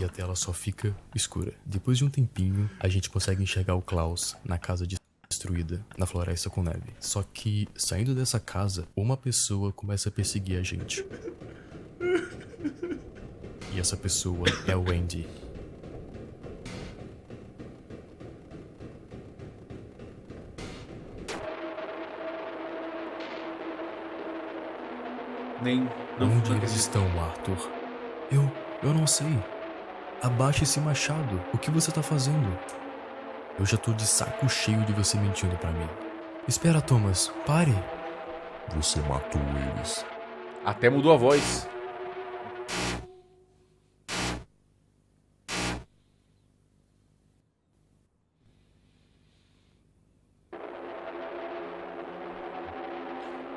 e a tela só fica escura. Depois de um tempinho, a gente consegue enxergar o Klaus na casa destruída, na floresta com neve. Só que, saindo dessa casa, uma pessoa começa a perseguir a gente. E essa pessoa é o Andy. Onde eles estão, Arthur? Eu não sei. Abaixe esse machado. O que você tá fazendo? Eu já tô de saco cheio de você mentindo pra mim. Espera, Thomas. Pare. Você matou eles. Até mudou a voz.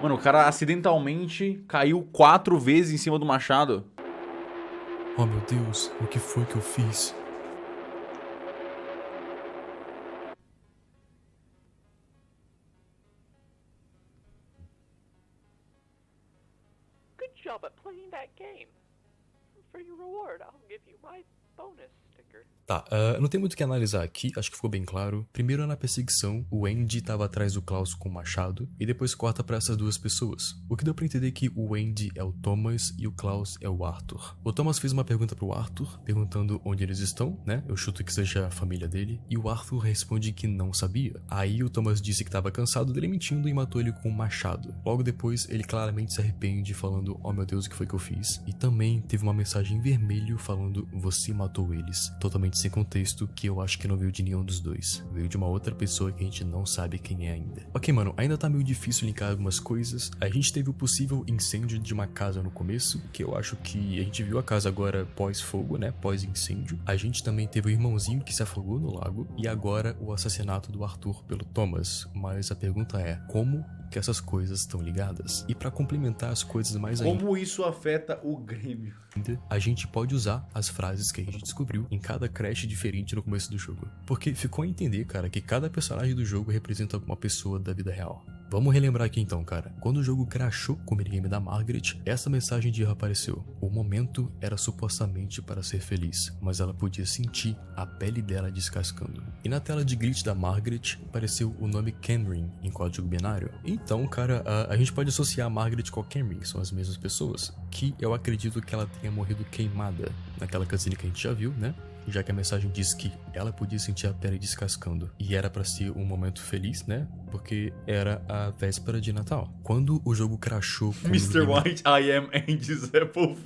Mano, o cara acidentalmente caiu 4 vezes em cima do machado. Oh meu Deus, o que foi que eu fiz? Good job at playing that game. For your reward, I'll give you my bonus sticker. Tá, não tem muito o que analisar aqui, acho que ficou bem claro. Primeiro, na perseguição, o Andy tava atrás do Klaus com o machado, e depois corta pra essas duas pessoas. O que deu pra entender que o Andy é o Thomas e o Klaus é o Arthur. O Thomas fez uma pergunta pro Arthur, perguntando onde eles estão, né? Eu chuto que seja a família dele, e o Arthur responde que não sabia. Aí o Thomas disse que tava cansado dele mentindo e matou ele com um machado. Logo depois, ele claramente se arrepende, falando, oh meu Deus, o que foi que eu fiz? E também teve uma mensagem em vermelho falando, você matou eles. Totalmente sem contexto, que eu acho que não veio de nenhum dos dois. Veio de uma outra pessoa que a gente não sabe quem é ainda. Ok, mano, ainda tá meio difícil linkar algumas coisas. A gente teve o possível incêndio de uma casa no começo, que eu acho que a gente viu a casa agora pós-fogo, né? Pós-incêndio. A gente também teve o irmãozinho que se afogou no lago. E agora o assassinato do Arthur pelo Thomas. Mas a pergunta é, como que essas coisas estão ligadas? E pra complementar as coisas mais ainda, Como isso afeta o Grêmio? a gente pode usar as frases que a gente descobriu em cada crash diferente no começo do jogo. Porque ficou a entender, cara, que cada personagem do jogo representa alguma pessoa da vida real. Vamos relembrar aqui então, cara. Quando o jogo crashou com o minigame da Margaret, essa mensagem de erro apareceu. O momento era supostamente para ser feliz, mas ela podia sentir a pele dela descascando. E na tela de glitch da Margaret, apareceu o nome Cameron em código binário. Então, cara, a gente pode associar a Margaret com a Cameron, são as mesmas pessoas. Que eu acredito que ela tenha morrido queimada naquela cutscene que a gente já viu, né? Já que a mensagem diz que ela podia sentir a pele descascando. E era pra ser um momento feliz, né? Porque era a véspera de Natal. Quando o jogo crashou com Mr. o White, I am Andy's Apple.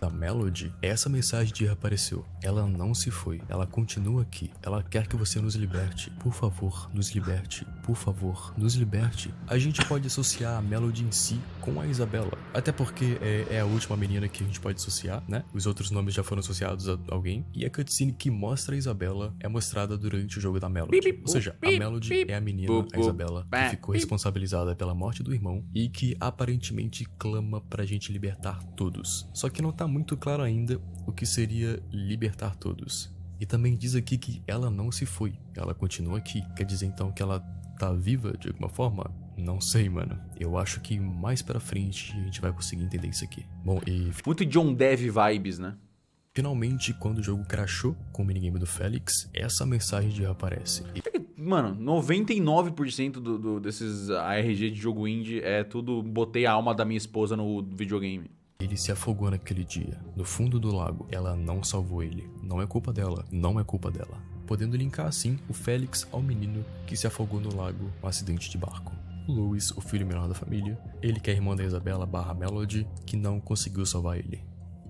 da Melody, essa mensagem de erro apareceu. Ela não se foi. Ela continua aqui. Ela quer que você nos liberte. Por favor, nos liberte. Por favor, nos liberte. A gente pode associar a Melody em si com a Isabela. Até porque é a última menina que a gente pode associar, né? Os outros nomes já foram associados a alguém. E a cutscene que mostra a Isabela é mostrada durante o jogo da Melody. Ou seja, a Melody é a menina, a Isabela, que ficou responsabilizada pela morte do irmão e que aparentemente clama pra gente libertar todos. Só que não tá muito claro ainda o que seria libertar todos. E também diz aqui que ela não se foi, ela continua aqui. Quer dizer então que ela tá viva de alguma forma? Não sei, mano. Eu acho que mais pra frente a gente vai conseguir entender isso aqui. Bom, e Muito John Dev vibes, né? finalmente, quando o jogo crashou com o minigame do Félix, essa mensagem de erro aparece. E Mano, 99% desses ARG de jogo indie é tudo botei a alma da minha esposa no videogame. ele se afogou naquele dia, no fundo do lago. Ela não salvou ele. Não é culpa dela. Não é culpa dela. Podendo linkar assim o Félix ao menino que se afogou no lago no acidente de barco. O Louis, o filho menor da família, ele que é irmão da Isabela / Melody, que não conseguiu salvar ele.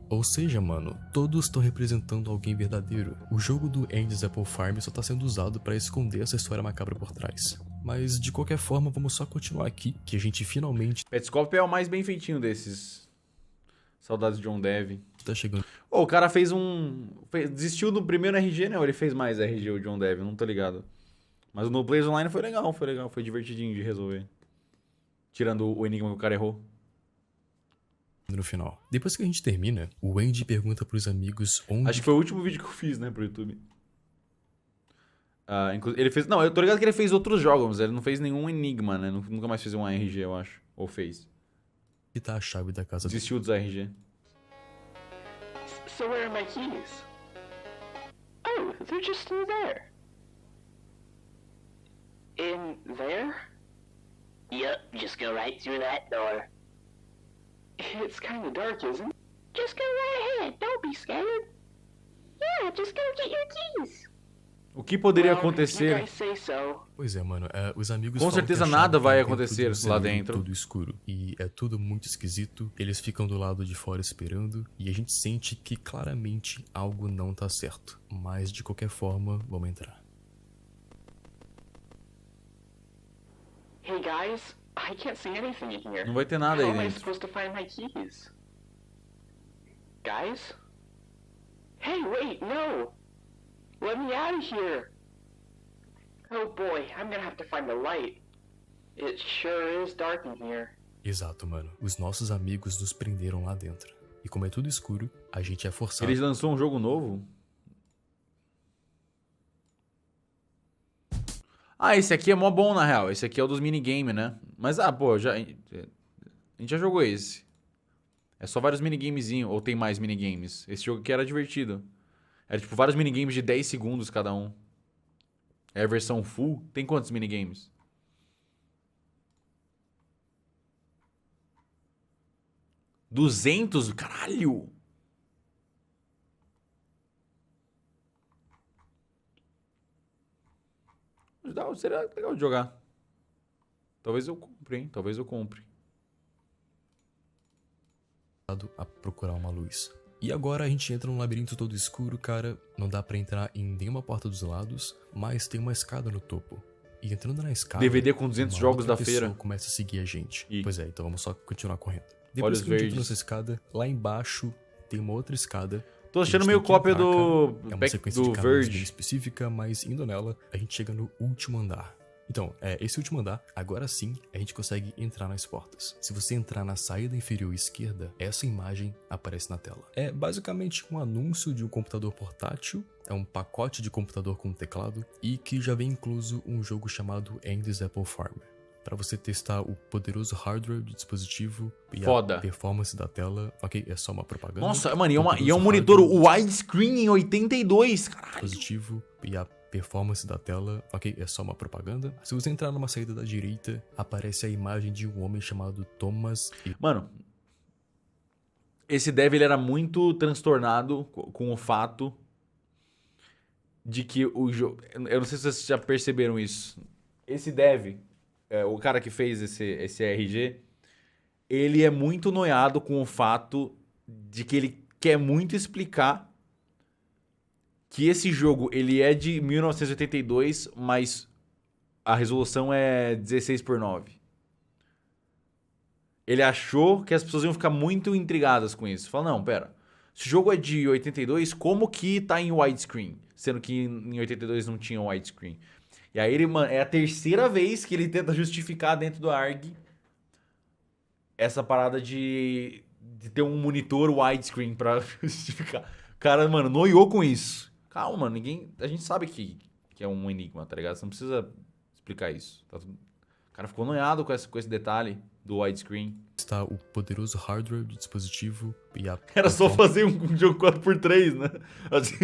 Ou seja, mano, todos estão representando alguém verdadeiro. O jogo do Andy's Apple Farm só tá sendo usado pra esconder essa história macabra por trás. Mas de qualquer forma, vamos só continuar aqui, que a gente finalmente Petscop é o mais bem feitinho desses. Saudades de John Dev. tá chegando. O cara desistiu do primeiro RG, né? Ou ele fez mais RG, o John Dev? Não tô ligado. Mas no Blaze Online foi legal. Foi divertidinho de resolver. Tirando o enigma que o cara errou. No final. Depois que a gente termina, o Andy pergunta pros amigos onde... Acho que foi o último vídeo que eu fiz, né, pro YouTube. Ele fez... Não, eu tô ligado que ele fez outros jogos. Ele não fez nenhum enigma, né? Nunca mais fez um ARG, eu acho. Ou fez. que tá a chave da casa dele. Desistiu dos ARG. So where are my keys? Oh, they're just in there. In there? Yup, just go right through that door. It's kind of dark, isn't it? Just go right ahead, don't be scared. Yeah, just go get your keys. O que poderia Well, you acontecer? guys say so. Pois é, mano, os amigos Com falam certeza que a chave nada tá vai dentro acontecer do lá celeiro dentro. Tudo escuro. E é tudo muito esquisito. Eles ficam do lado de fora esperando. E a gente sente que claramente algo não tá certo. Mas de qualquer forma, vamos entrar. Hey guys, I can't see anything in here. Não vai ter nada How aí am I dentro. supposed to find my keys? Guys? Hey, wait, no! Let me out of here! Oh boy, I'm gonna have to find the light. It sure is dark in here. Exato, mano. Os nossos amigos nos prenderam lá dentro. E como é tudo escuro, a gente é forçado. Eles lançou um jogo novo? Ah, esse aqui é mó bom, na real. Esse aqui é o dos minigame, né? Mas, pô, a gente já jogou esse. É só vários minigamezinhos, ou tem mais minigames? Esse jogo aqui era divertido. Era, tipo, vários minigames de 10 segundos cada um. É a versão full? Tem quantos minigames? $200? Caralho! Seria legal de jogar. Talvez eu compre, hein? Talvez eu compre. A procurar uma luz. E agora a gente entra num labirinto todo escuro, cara. Não dá pra entrar em nenhuma porta dos lados, mas tem uma escada no topo. E entrando na escada... DVD com 200 uma jogos outra da feira. pessoa começa a seguir a gente. Ih. Pois é, então vamos só continuar correndo. Olhos Depois que a gente entra verdes. nessa escada, lá embaixo tem uma outra escada. Tô que a achando gente meio tem que cópia entrar, do cara. É uma Back sequência do de câmeras bem Verge. específica, mas indo nela, a gente chega no último andar. Então, esse último andar, agora sim, a gente consegue entrar nas portas. Se você entrar na saída inferior esquerda, essa imagem aparece na tela. É basicamente um anúncio de um computador portátil, é um pacote de computador com teclado e que já vem incluso um jogo chamado Andy's Apple Farm. Para você testar o poderoso hardware do dispositivo e Foda. a performance da tela. Ok, é só uma propaganda. Nossa, mano, e é um Poderoso monitor hardware widescreen em 82, caralho. dispositivo e a performance da tela, ok, é só uma propaganda. Se você entrar numa saída da direita, aparece a imagem de um homem chamado Thomas e Mano, esse dev ele era muito transtornado com o fato de que o jogo... Eu não sei se vocês já perceberam isso. Esse dev, o cara que fez esse RG, ele é muito noiado com o fato de que ele quer muito explicar que esse jogo ele é de 1982, mas a resolução é 16:9. Ele achou que as pessoas iam ficar muito intrigadas com isso. Fala, não, pera. Se o jogo é de 82, como que tá em widescreen? Sendo que em 82 não tinha widescreen. E aí ele, mano, é a terceira vez que ele tenta justificar dentro do ARG essa parada de ter um monitor widescreen pra justificar. O cara, mano, noiou com isso. Calma, mano, a gente sabe que é um enigma, tá ligado? Você não precisa explicar isso. O cara ficou noiado com esse detalhe do widescreen. está o poderoso hardware do dispositivo e a Era só fazer um jogo 4x3, né? Assim...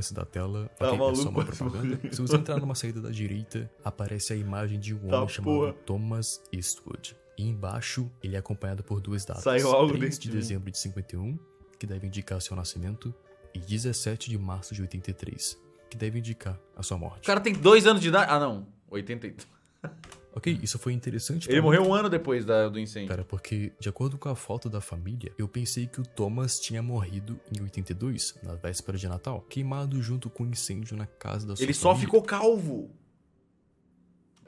performance da tela. Tá Ok, é maluco, só uma mas propaganda. morri. Se você entrar numa saída da direita, aparece a imagem de um Tá, homem chamado porra. Thomas Eastwood. E embaixo, ele é acompanhado por duas datas. Saiu algo 3 dentro de de mim. dezembro de 51, que deve indicar seu nascimento, e 17 de março de 83, que deve indicar a sua morte. O cara tem 2 anos de idade. Ah, não. 80. Ok, isso foi interessante pra Ele mim. morreu um ano depois do incêndio. Cara, porque, de acordo com a foto da família, eu pensei que o Thomas tinha morrido em 82, na véspera de Natal, queimado junto com um incêndio na casa da sua Ele só família. ficou calvo.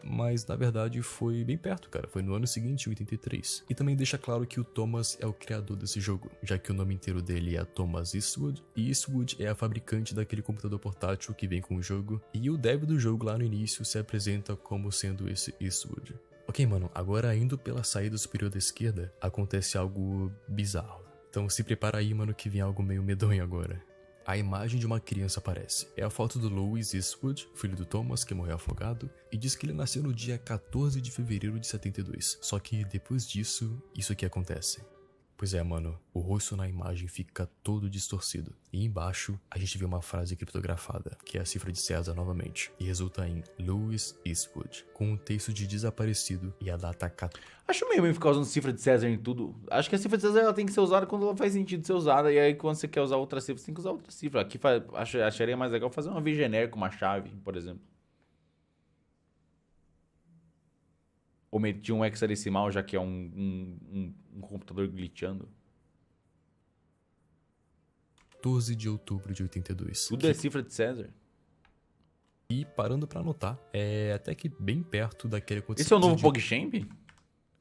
Mas, na verdade, foi bem perto, cara. Foi no ano seguinte, em 83. E também deixa claro que o Thomas é o criador desse jogo, já que o nome inteiro dele é Thomas Eastwood, e Eastwood é a fabricante daquele computador portátil que vem com o jogo, e o dev do jogo lá no início se apresenta como sendo esse Eastwood. Ok, mano, agora indo pela saída superior da esquerda, acontece algo bizarro. Então se prepara aí, mano, que vem algo meio medonho agora. A imagem de uma criança aparece. É a foto do Louis Eastwood, filho do Thomas, que morreu afogado, e diz que ele nasceu no dia 14 de fevereiro de 72. Só que depois disso, isso aqui acontece. Pois é, mano, o rosto na imagem fica todo distorcido. E embaixo, a gente vê uma frase criptografada, que é a cifra de César novamente, e resulta em Louis Eastwood, com um texto de desaparecido e a data 14. Acho meio ficar usando cifra de César em tudo. Acho que a cifra de César ela tem que ser usada quando ela faz sentido ser usada. E aí, quando você quer usar outra cifra, você tem que usar outra cifra. Aqui acharia mais legal fazer uma V genérica, uma chave, por exemplo. Ou meter um hexadecimal, já que é um computador glitchando. 14 de outubro de 82. Tudo é cifra de César. E parando pra anotar, é até que bem perto daquele acontecimento. Esse é o novo PogChamp?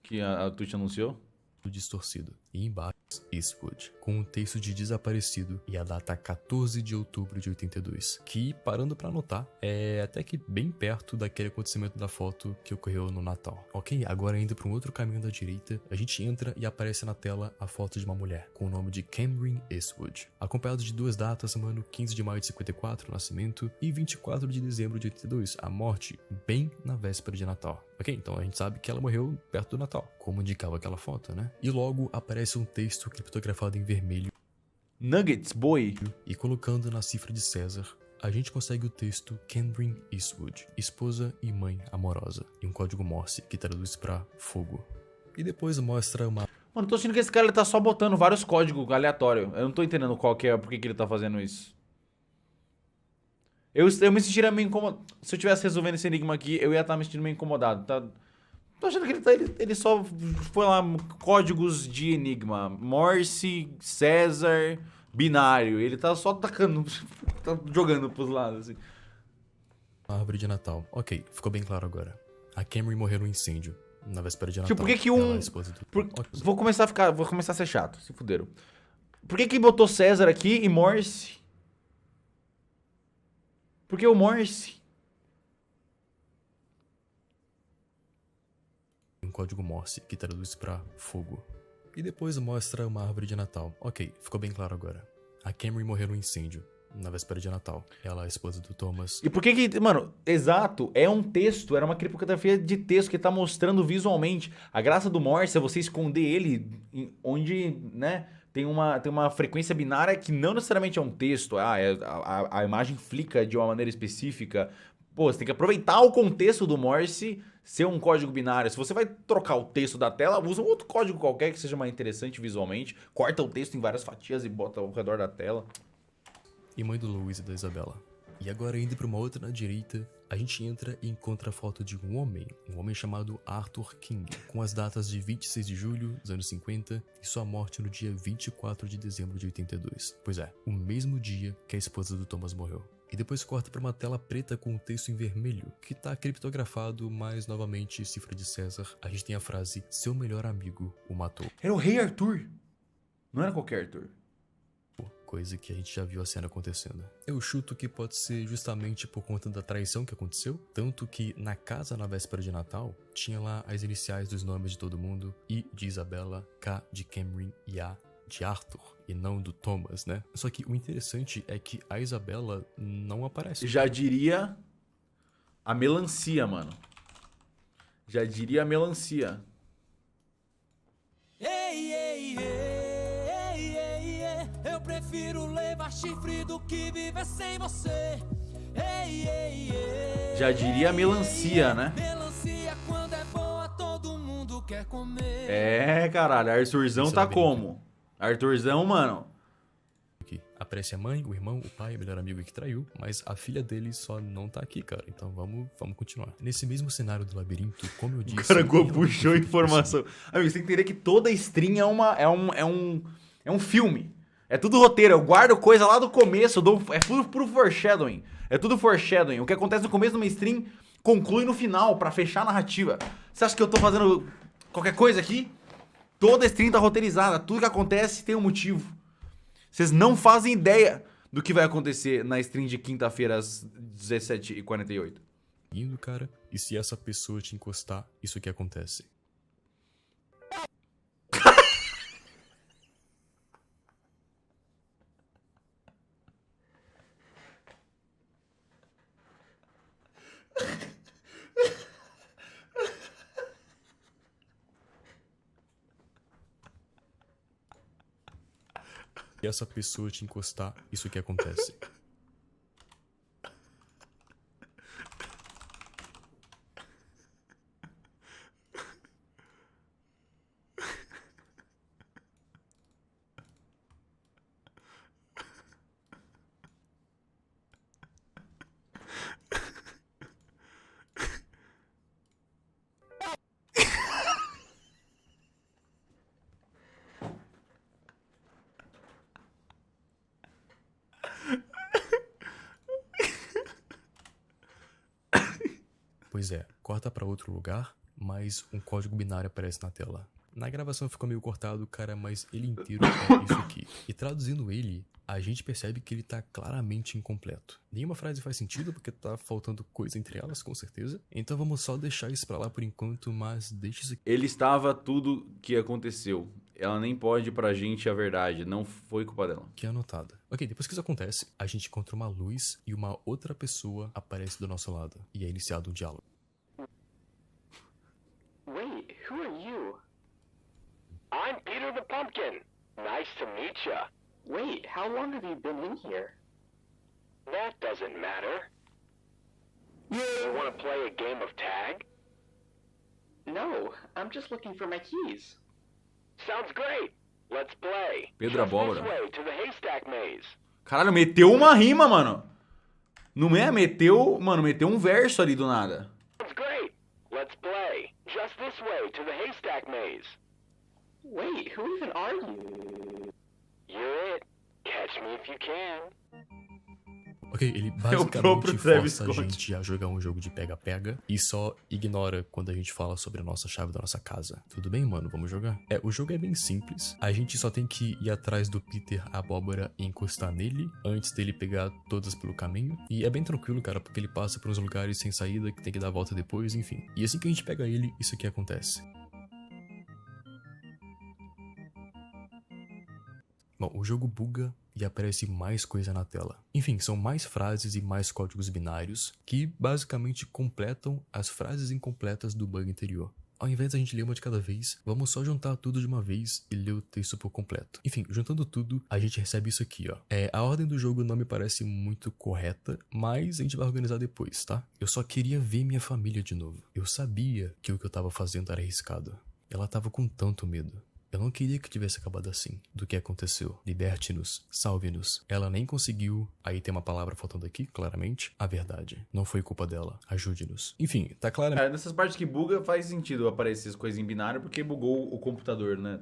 Que a Twitch anunciou? Distorcido. E embaixo, Eastwood, com um texto de desaparecido e a data 14 de outubro de 82, que, parando pra anotar, é até que bem perto daquele acontecimento da foto que ocorreu no Natal. Ok, agora indo pra um outro caminho da direita, a gente entra e aparece na tela a foto de uma mulher, com o nome de Cameron Eastwood, acompanhado de duas datas, mano, 15 de maio de 54, o nascimento, e 24 de dezembro de 82, a morte, bem na véspera de Natal. Ok, então a gente sabe que ela morreu perto do Natal, como indicava aquela foto, né? E logo aparece um texto criptografado em vermelho. Nuggets, boy. E colocando na cifra de César, a gente consegue o texto Cameron Eastwood, esposa e mãe amorosa, e um código Morse que traduz pra fogo. E depois mostra uma... Mano, tô sentindo que esse cara ele tá só botando vários códigos aleatórios. Eu não tô entendendo qual que é, por que ele tá fazendo isso. Eu me sentiria meio incomodado. Se eu tivesse resolvendo esse enigma aqui, eu ia estar me sentindo meio incomodado. Tá? Tô achando que ele só foi lá, códigos de enigma. Morse, César, binário. Ele tá só tacando, tá jogando pros lados, assim. árvore de Natal. Ok, ficou bem claro agora. A Cameron morreu no incêndio, na véspera de Natal. Tipo, por que que Ela é a esposa do... Vou começar a ser chato, se fuderam. Por que botou César aqui e Morse? Por que o Morse? Um código Morse que traduz pra fogo. E depois mostra uma árvore de Natal. Ok, ficou bem claro agora. A Cameron morreu no incêndio, na véspera de Natal. Ela é a esposa do Thomas. E por que mano, exato, é um texto, era uma criptografia de texto que tá mostrando visualmente. A graça do Morse é você esconder ele onde, né, tem uma frequência binária que não necessariamente é um texto. A imagem flica de uma maneira específica. Pô, você tem que aproveitar o contexto do Morse ser um código binário. Se você vai trocar o texto da tela, usa um outro código qualquer que seja mais interessante visualmente. Corta o texto em várias fatias e bota ao redor da tela. E mãe do Louis e da Isabela. E agora indo pra uma outra na direita, a gente entra e encontra a foto de um homem chamado Arthur King, com as datas de 26 de julho dos anos 50 e sua morte no dia 24 de dezembro de 82. Pois é, o mesmo dia que a esposa do Thomas morreu. E depois corta pra uma tela preta com um texto em vermelho, que tá criptografado, mas novamente cifra de César. A gente tem a frase, seu melhor amigo o matou. Era o rei Arthur. Não era qualquer Arthur. Coisa que a gente já viu a cena acontecendo. Eu chuto que pode ser justamente por conta da traição que aconteceu, tanto que na casa na véspera de Natal, tinha lá as iniciais dos nomes de todo mundo, I de Isabela, K de Cameron e A de Arthur, e não do Thomas, né? Só que o interessante é que a Isabela não aparece. Já diria a melancia, mano. Já diria a melancia. Ei, ei, ei, ei, ei, eu prefiro levar chifre do que viver sem você. Ei, ei, ei. Já diria a melancia, né? Melancia quando é boa, todo mundo quer comer. É, caralho, Arthurzão tá como? Arthurzão, mano. Aqui. Aparece a mãe, o irmão, o pai, o melhor amigo que traiu, mas a filha dele só não tá aqui, cara. Então vamos continuar. Nesse mesmo cenário do labirinto, como eu disse... O cara puxou informação. Amigo, você tem que entender que toda stream é um filme. É tudo roteiro. Eu guardo coisa lá do começo. É tudo pro foreshadowing. É tudo foreshadowing. O que acontece no começo de uma stream conclui no final, pra fechar a narrativa. Você acha que eu tô fazendo qualquer coisa aqui? Toda stream tá roteirizada. Tudo que acontece tem um motivo. Vocês não fazem ideia do que vai acontecer na stream de quinta-feira às 17h48. Indo, cara, e se essa pessoa te encostar, isso que acontece. Se essa pessoa te encostar, isso que acontece. Pois é, corta pra outro lugar, mas um código binário aparece na tela. Na gravação ficou meio cortado, cara, mas ele inteiro é isso aqui. E traduzindo ele, a gente percebe que ele tá claramente incompleto. Nenhuma frase faz sentido, porque tá faltando coisa entre elas, com certeza. Então vamos só deixar isso pra lá por enquanto, mas deixa isso aqui. Ele estava tudo que aconteceu. Ela nem pode pra gente a verdade. Não foi culpa dela. Que é anotada. Ok, depois que isso acontece, a gente encontra uma luz e uma outra pessoa aparece do nosso lado. E é iniciado um diálogo. Wait, who are you? I'm Peter the Pumpkin. Nice to meet ya. Wait, how long have you been in here? That doesn't matter. You want to play a game of tag? No, I'm just looking for my keys. Sounds great. Let's play. Pedro Abóbora. Just this way to the haystack maze. Caralho, meteu uma rima, mano. Não é? Meteu um verso ali do nada. Sounds great. Let's play. Just this way to the haystack maze. Wait, who even are you? You're it. Catch me if you can. Ok, ele próprio basicamente Travis força a Scott. gente a jogar um jogo de pega-pega e só ignora quando a gente fala sobre a nossa chave da nossa casa. Tudo bem, mano? Vamos jogar? O jogo é bem simples. A gente só tem que ir atrás do Peter Abóbora e encostar nele antes dele pegar todas pelo caminho. E é bem tranquilo, cara, porque ele passa por uns lugares sem saída que tem que dar a volta depois, enfim. E assim que a gente pega ele, isso aqui acontece. Bom, o jogo buga e aparece mais coisa na tela. Enfim, são mais frases e mais códigos binários que basicamente completam as frases incompletas do bug anterior. Ao invés da gente ler uma de cada vez, vamos só juntar tudo de uma vez e ler o texto por completo. Enfim, juntando tudo, a gente recebe isso aqui, ó. A ordem do jogo não me parece muito correta, mas a gente vai organizar depois, tá? Eu só queria ver minha família de novo. Eu sabia que o que eu tava fazendo era arriscado. Ela tava com tanto medo. Eu não queria que tivesse acabado assim, do que aconteceu. Liberte-nos, salve-nos. Ela nem conseguiu, aí tem uma palavra faltando aqui, claramente, a verdade. Não foi culpa dela, ajude-nos. Enfim, tá claro. Nessas partes que buga faz sentido aparecer as coisas em binário porque bugou o computador, né?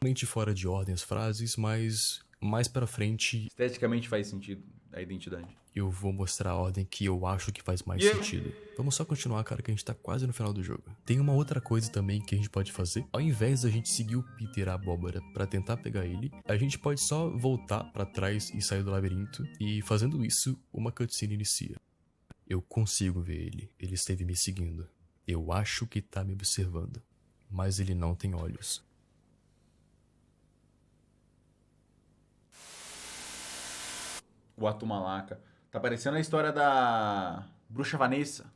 Realmente fora de ordem as frases, mas mais pra frente Esteticamente faz sentido a identidade. eu vou mostrar a ordem que eu acho que faz mais sentido. Vamos só continuar, cara, que a gente tá quase no final do jogo. Tem uma outra coisa também que a gente pode fazer. Ao invés da gente seguir o Peter Abóbora pra tentar pegar ele, a gente pode só voltar pra trás e sair do labirinto. E fazendo isso, uma cutscene inicia. Eu consigo ver ele. Ele esteve me seguindo. Eu acho que tá me observando. Mas ele não tem olhos. O Atumalaca. Tá parecendo a história da Bruxa Vanessa.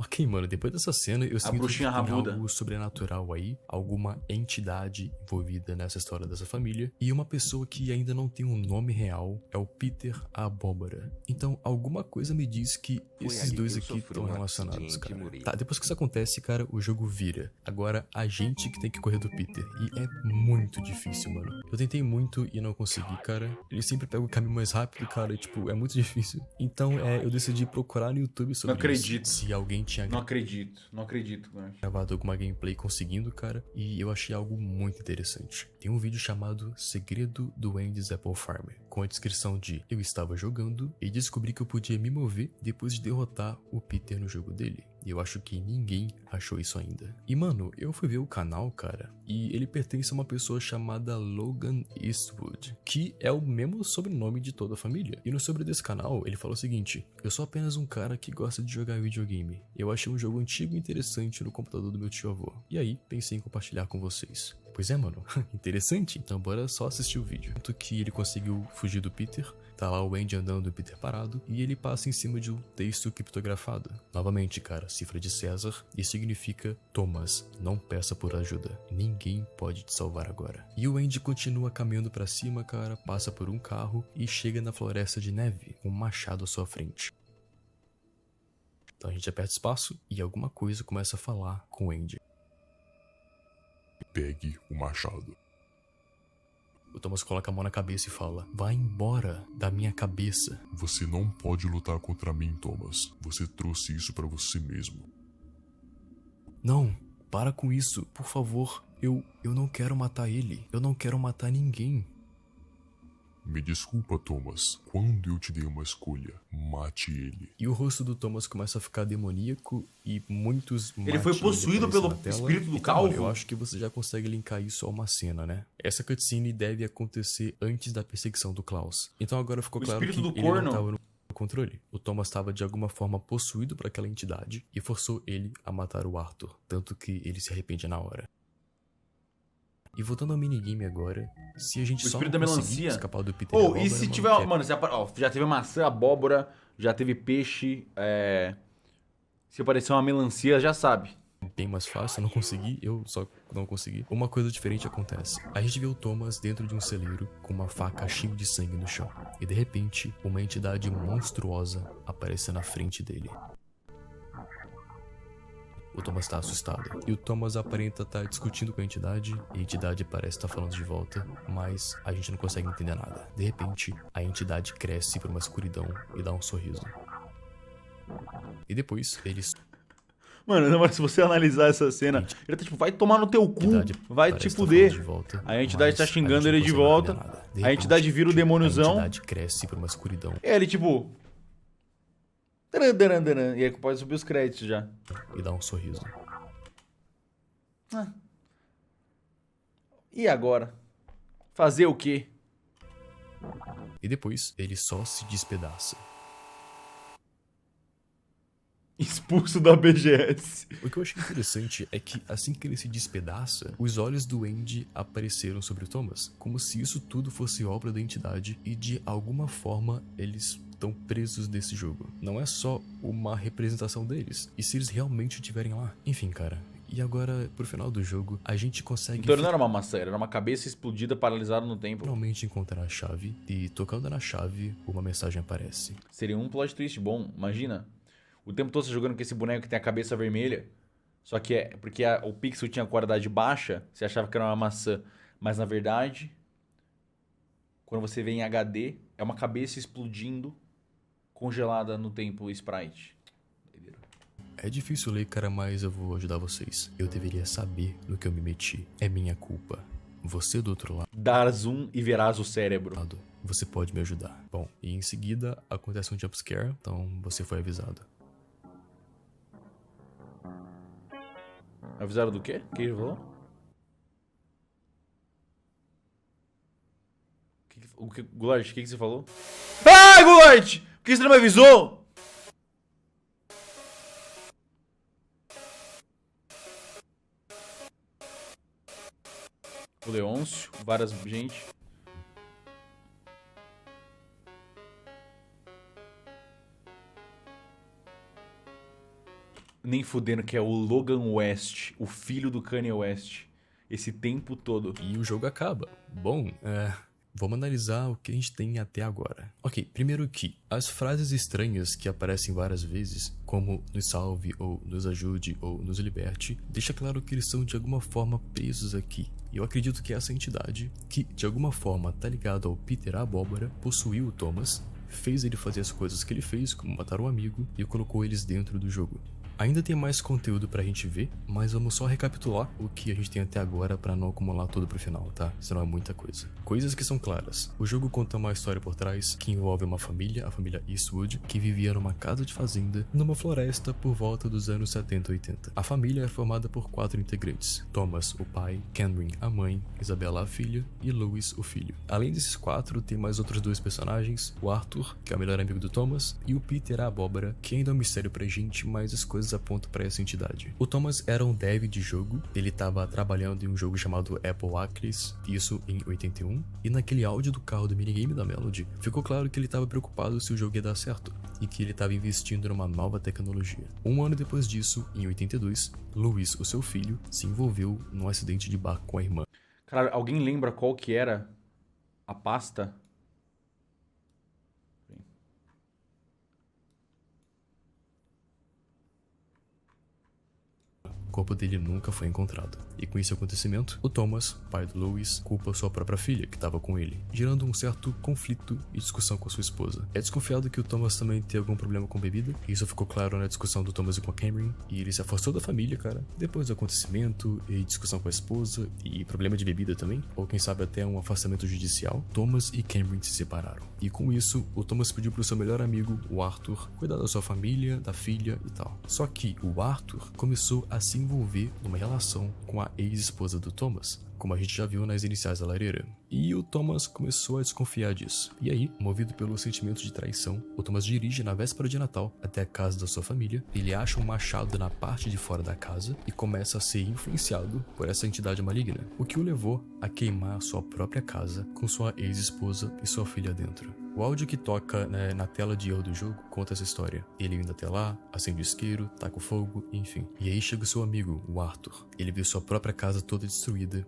Ok, mano, depois dessa cena eu sinto que bruxinha tem rabuda. algo sobrenatural aí, alguma entidade envolvida nessa história dessa família, e uma pessoa que ainda não tem um nome real é o Peter Abóbora. Então, alguma coisa me diz que esses ali dois que eu aqui sofri estão um relacionados, acidente e cara. morri. Tá, depois que isso acontece, cara, o jogo vira. Agora, a gente que tem que correr do Peter, e é muito difícil, mano. Eu tentei muito e não consegui, cara. Ele sempre pega o caminho mais rápido, cara, e, tipo, é muito difícil. Então, eu decidi procurar no YouTube sobre Não acredito. isso. Se alguém tinha Não acredito, mano. gravado alguma gameplay conseguindo, cara, e eu achei algo muito interessante. Tem um vídeo chamado Segredo do Andy's Apple Farm, com a descrição de: eu estava jogando e descobri que eu podia me mover depois de derrotar o Peter no jogo dele. E eu acho que ninguém achou isso ainda. E mano, eu fui ver o canal, cara, e ele pertence a uma pessoa chamada Logan Eastwood, que é o mesmo sobrenome de toda a família. E no sobre desse canal, ele falou o seguinte: eu sou apenas um cara que gosta de jogar videogame. Eu achei um jogo antigo e interessante no computador do meu tio-avô. E aí, pensei em compartilhar com vocês. Pois é, mano, interessante. Então bora só assistir o vídeo. Tanto que ele conseguiu fugir do Peter. Tá lá o Andy andando e o Peter parado, e ele passa em cima de um texto criptografado. Novamente, cara, cifra de César, e significa: Thomas, não peça por ajuda. Ninguém pode te salvar agora. E o Andy continua caminhando pra cima, cara, passa por um carro e chega na floresta de neve, com um machado à sua frente. Então a gente aperta espaço e alguma coisa começa a falar com o Andy. Pegue o machado. O Thomas coloca a mão na cabeça e fala: vai embora da minha cabeça. Você não pode lutar contra mim, Thomas. Você trouxe isso pra você mesmo. Não, para com isso, por favor. Eu não quero matar ele. Eu não quero matar ninguém. Me desculpa, Thomas. Quando eu te dei uma escolha, mate ele. E o rosto do Thomas começa a ficar demoníaco e muitos Ele foi possuído pelo espírito do então, calvo. Eu acho que você já consegue linkar isso a uma cena, né? Essa cutscene deve acontecer antes da perseguição do Klaus. Então agora ficou claro que espírito do ele corno. não estava no controle. O Thomas estava de alguma forma possuído por aquela entidade e forçou ele a matar o Arthur, tanto que ele se arrepende na hora. E voltando ao minigame agora, se a gente O só espírito não da conseguir melancia. escapar do Peter e Ou, da e abóbora, se mano, tiver. que é Mano, já teve maçã, abóbora, já teve peixe. Se aparecer uma melancia, já sabe. bem mais fácil, eu não consegui, eu só não consegui. Uma coisa diferente acontece. A gente vê o Thomas dentro de um celeiro com uma faca cheia de sangue no chão. E de repente, uma entidade monstruosa aparece na frente dele. O Thomas tá assustado. E o Thomas aparenta estar discutindo com a entidade. E a entidade parece estar falando de volta. Mas a gente não consegue entender nada. De repente, a entidade cresce por uma escuridão e dá um sorriso. E depois, eles... Mano, mas se você analisar essa cena, ele tá tipo, vai tomar no teu cu, vai te fuder. Aí a entidade tá xingando ele de volta. A entidade vira o demôniozão. A entidade cresce por uma escuridão. E ele tipo... E aí pode subir os créditos já. E dá um sorriso. E agora? Fazer o quê? E depois, ele só se despedaça. Expulso da BGS. O que eu achei interessante é que assim que ele se despedaça, os olhos do Andy apareceram sobre o Thomas, como se isso tudo fosse obra da entidade e de alguma forma eles estão presos nesse jogo. Não é só uma representação deles, e se eles realmente estiverem lá. Enfim, cara. E agora, pro final do jogo, a gente consegue... Então ele não era uma maçã, era uma cabeça explodida, paralisada no tempo. Finalmente encontrar a chave, e tocando na chave, uma mensagem aparece. Seria um plot twist bom, imagina. O tempo todo você jogando com esse boneco que tem a cabeça vermelha. Só que é porque o pixel tinha qualidade baixa, você achava que era uma maçã. Mas na verdade, quando você vê em HD, é uma cabeça explodindo, congelada no tempo sprite. É difícil ler, cara, mas eu vou ajudar vocês. Eu deveria saber no que eu me meti. É minha culpa. Você do outro lado. Dar zoom e verás o cérebro. Você pode me ajudar. Bom, e em seguida acontece um jumpscare, então você foi avisado. Avisaram do quê? O que ele falou? Gulart, o que você falou? Ah, Gulart! Por que você não me avisou? O Leôncio, várias gente. Nem fudendo que é o Logan West, o filho do Kanye West, esse tempo todo. E o jogo acaba. Bom, vamos analisar o que a gente tem até agora. Ok, primeiro que as frases estranhas que aparecem várias vezes, como nos salve, ou nos ajude, ou nos liberte, deixa claro que eles são de alguma forma presos aqui. E eu acredito que essa entidade, que de alguma forma tá ligada ao Peter a Abóbora, possuiu o Thomas, fez ele fazer as coisas que ele fez, como matar um amigo, e colocou eles dentro do jogo. Ainda tem mais conteúdo pra gente ver, mas vamos só recapitular o que a gente tem até agora pra não acumular tudo pro final, tá? Senão é muita coisa. Coisas que são claras. O jogo conta uma história por trás que envolve uma família, a família Eastwood, que vivia numa casa de fazenda, numa floresta por volta dos anos 70 e 80. A família é formada por 4 integrantes. Thomas, o pai, Kendrin, a mãe, Isabella, a filha, e Louis, o filho. Além desses 4, tem mais outros 2 personagens, o Arthur, que é o melhor amigo do Thomas, e o Peter, a Abóbora, que ainda é um mistério pra gente, mas as coisas apontam para essa entidade. O Thomas era um dev de jogo, ele estava trabalhando em um jogo chamado Apple Arcades, isso em 81, e naquele áudio do carro do minigame da Melody, ficou claro que ele estava preocupado se o jogo ia dar certo, e que ele estava investindo numa nova tecnologia. Um ano depois disso, em 82, Louis, o seu filho, se envolveu num acidente de barco com a irmã. Cara, alguém lembra qual que era a pasta? o corpo dele nunca foi encontrado. E com esse acontecimento, o Thomas, pai do Louis, culpa sua própria filha, que estava com ele, gerando um certo conflito e discussão com sua esposa. É desconfiado que o Thomas também tem algum problema com bebida, e isso ficou claro na discussão do Thomas com a Cameron, e ele se afastou da família, cara, depois do acontecimento, e discussão com a esposa, e problema de bebida também, ou quem sabe até um afastamento judicial. Thomas e Cameron se separaram. E com isso, o Thomas pediu pro seu melhor amigo, o Arthur, cuidar da sua família, da filha e tal. Só que o Arthur começou a se envolver numa relação com a ex-esposa do Thomas, como a gente já viu nas iniciais da lareira. E o Thomas começou a desconfiar disso. E aí, movido pelo sentimento de traição, o Thomas dirige na véspera de Natal até a casa da sua família. Ele acha um machado na parte de fora da casa e começa a ser influenciado por essa entidade maligna, o que o levou a queimar sua própria casa com sua ex-esposa e sua filha dentro. O áudio que toca na tela de erro do jogo conta essa história. Ele indo até lá, acende o isqueiro, taca o fogo, enfim. E aí chega o seu amigo, o Arthur. Ele vê sua própria casa toda destruída.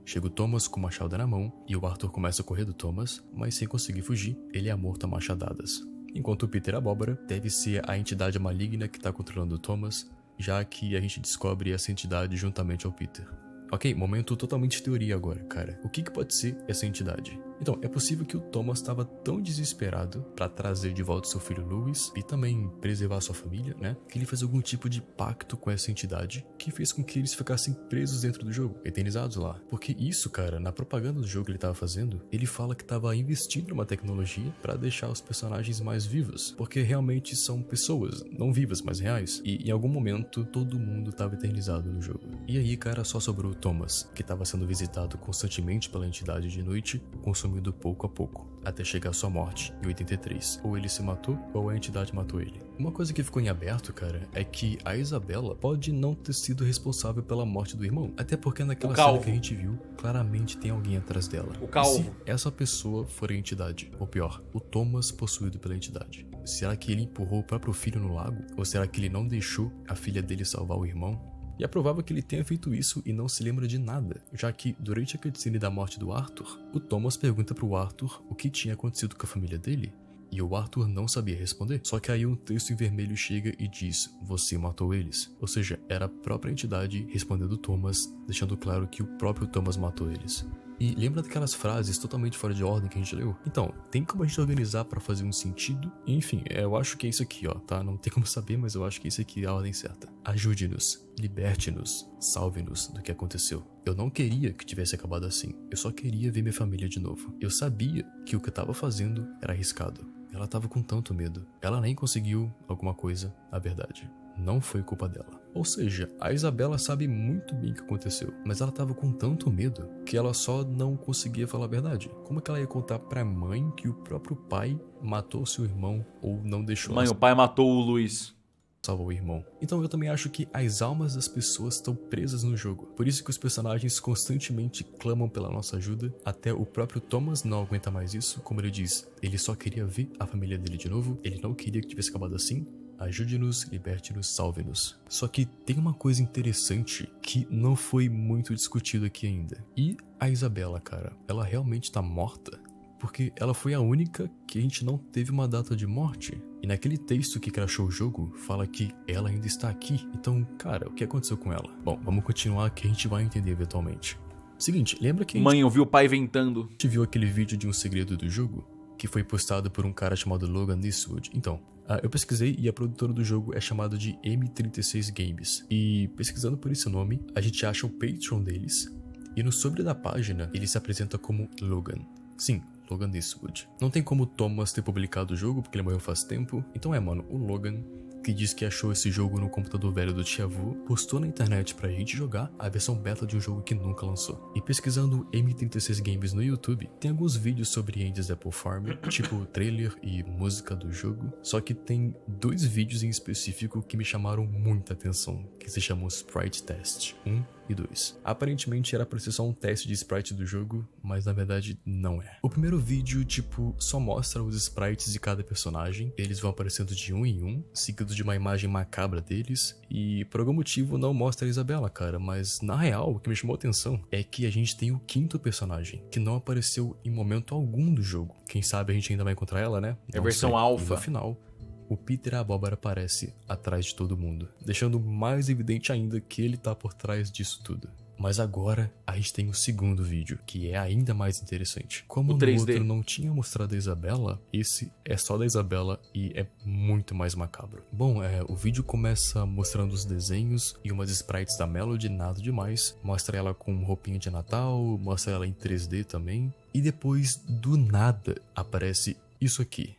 Chega o Thomas com o machado na mão e o Arthur começa a correr do Thomas, mas sem conseguir fugir, ele é morto a machadadas. Enquanto o Peter Abóbora deve ser a entidade maligna que está controlando o Thomas, já que a gente descobre essa entidade juntamente ao Peter. Ok, momento totalmente teoria agora, cara. O que pode ser essa entidade? Então, é possível que o Thomas estava tão desesperado para trazer de volta seu filho Louis e também preservar sua família, né? Que ele fez algum tipo de pacto com essa entidade que fez com que eles ficassem presos dentro do jogo, eternizados lá. Porque isso, cara, na propaganda do jogo que ele tava fazendo, ele fala que tava investindo numa tecnologia para deixar os personagens mais vivos, porque realmente são pessoas, não vivas, mas reais. E em algum momento, todo mundo tava eternizado no jogo. E aí, cara, só sobrou o Thomas, que tava sendo visitado constantemente pela entidade de noite, consumindo pouco a pouco, até chegar à sua morte em 83. Ou ele se matou, ou a entidade matou ele. Uma coisa que ficou em aberto, cara, é que a Isabela pode não ter sido responsável pela morte do irmão. Até porque naquela cena que a gente viu, claramente tem alguém atrás dela. O calvo. E se essa pessoa for a entidade, ou pior, o Thomas possuído pela entidade, será que ele empurrou o próprio filho no lago? Ou será que ele não deixou a filha dele salvar o irmão? E é provável que ele tenha feito isso e não se lembra de nada, já que, durante a cutscene da morte do Arthur, o Thomas pergunta pro Arthur o que tinha acontecido com a família dele, e o Arthur não sabia responder. Só que aí um texto em vermelho chega e diz, você matou eles. Ou seja, era a própria entidade respondendo Thomas, deixando claro que o próprio Thomas matou eles. E lembra daquelas frases totalmente fora de ordem que a gente leu? Então, tem como a gente organizar pra fazer um sentido? Enfim, eu acho que é isso aqui, ó, tá? Não tem como saber, mas eu acho que isso aqui é a ordem certa. Ajude-nos, liberte-nos, salve-nos do que aconteceu. Eu não queria que tivesse acabado assim. Eu só queria ver minha família de novo. Eu sabia que o que eu tava fazendo era arriscado. Ela tava com tanto medo. Ela nem conseguiu alguma coisa, a verdade. Não foi culpa dela. Ou seja, a Isabela sabe muito bem o que aconteceu, mas ela tava com tanto medo que ela só não conseguia falar a verdade. Como é que ela ia contar pra mãe que o próprio pai matou seu irmão ou não deixou... Mãe, o pai matou o Luiz. Salvou o irmão. Então eu também acho que as almas das pessoas estão presas no jogo. Por isso que os personagens constantemente clamam pela nossa ajuda. Até o próprio Thomas não aguenta mais isso. Como ele diz, ele só queria ver a família dele de novo. Ele não queria que tivesse acabado assim. Ajude-nos, liberte-nos, salve-nos. Só que tem uma coisa interessante que não foi muito discutido aqui ainda. E a Isabela, cara, ela realmente tá morta? Porque ela foi a única que a gente não teve uma data de morte. E naquele texto que crashou o jogo, fala que ela ainda está aqui. Então, cara, o que aconteceu com ela? Bom, vamos continuar que a gente vai entender eventualmente. Seguinte, lembra que Mãe, eu vi o pai ventando. A gente viu aquele vídeo de um segredo do jogo? Que foi postado por um cara chamado Logan Eastwood. Então, eu pesquisei e a produtora do jogo é chamada de M36 Games. E pesquisando por esse nome, a gente acha o Patreon deles. E no sobre da página, ele se apresenta como Logan. Sim, Logan Eastwood. Não tem como o Thomas ter publicado o jogo, porque ele morreu faz tempo. Então mano, o Logan, que diz que achou esse jogo no computador velho do Tiavu, postou na internet pra gente jogar a versão beta de um jogo que nunca lançou. E pesquisando M36 Games no YouTube, tem alguns vídeos sobre Andy's Apple Farm, tipo trailer e música do jogo, só que tem 2 vídeos em específico que me chamaram muita atenção, que se chamam Sprite Test 1 e 2. Aparentemente era pra ser só um teste de sprite do jogo, mas na verdade não é. O primeiro vídeo, tipo, só mostra os sprites de cada personagem, eles vão aparecendo de um em um, seguido de uma imagem macabra deles, e por algum motivo não mostra a Isabela, cara, mas na real o que me chamou a atenção é que a gente tem o 5º personagem, que não apareceu em momento algum do jogo. Quem sabe a gente ainda vai encontrar ela, né? É a versão alfa. No final, o Peter Abóbora aparece atrás de todo mundo, deixando mais evidente ainda que ele tá por trás disso tudo. Mas agora a gente tem o segundo vídeo, que é ainda mais interessante. Como no outro não tinha mostrado a Isabela, esse é só da Isabela e é muito mais macabro. Bom, o vídeo começa mostrando os desenhos e umas sprites da Melody, nada demais. Mostra ela com roupinha de Natal, mostra ela em 3D também. E depois, do nada, aparece isso aqui.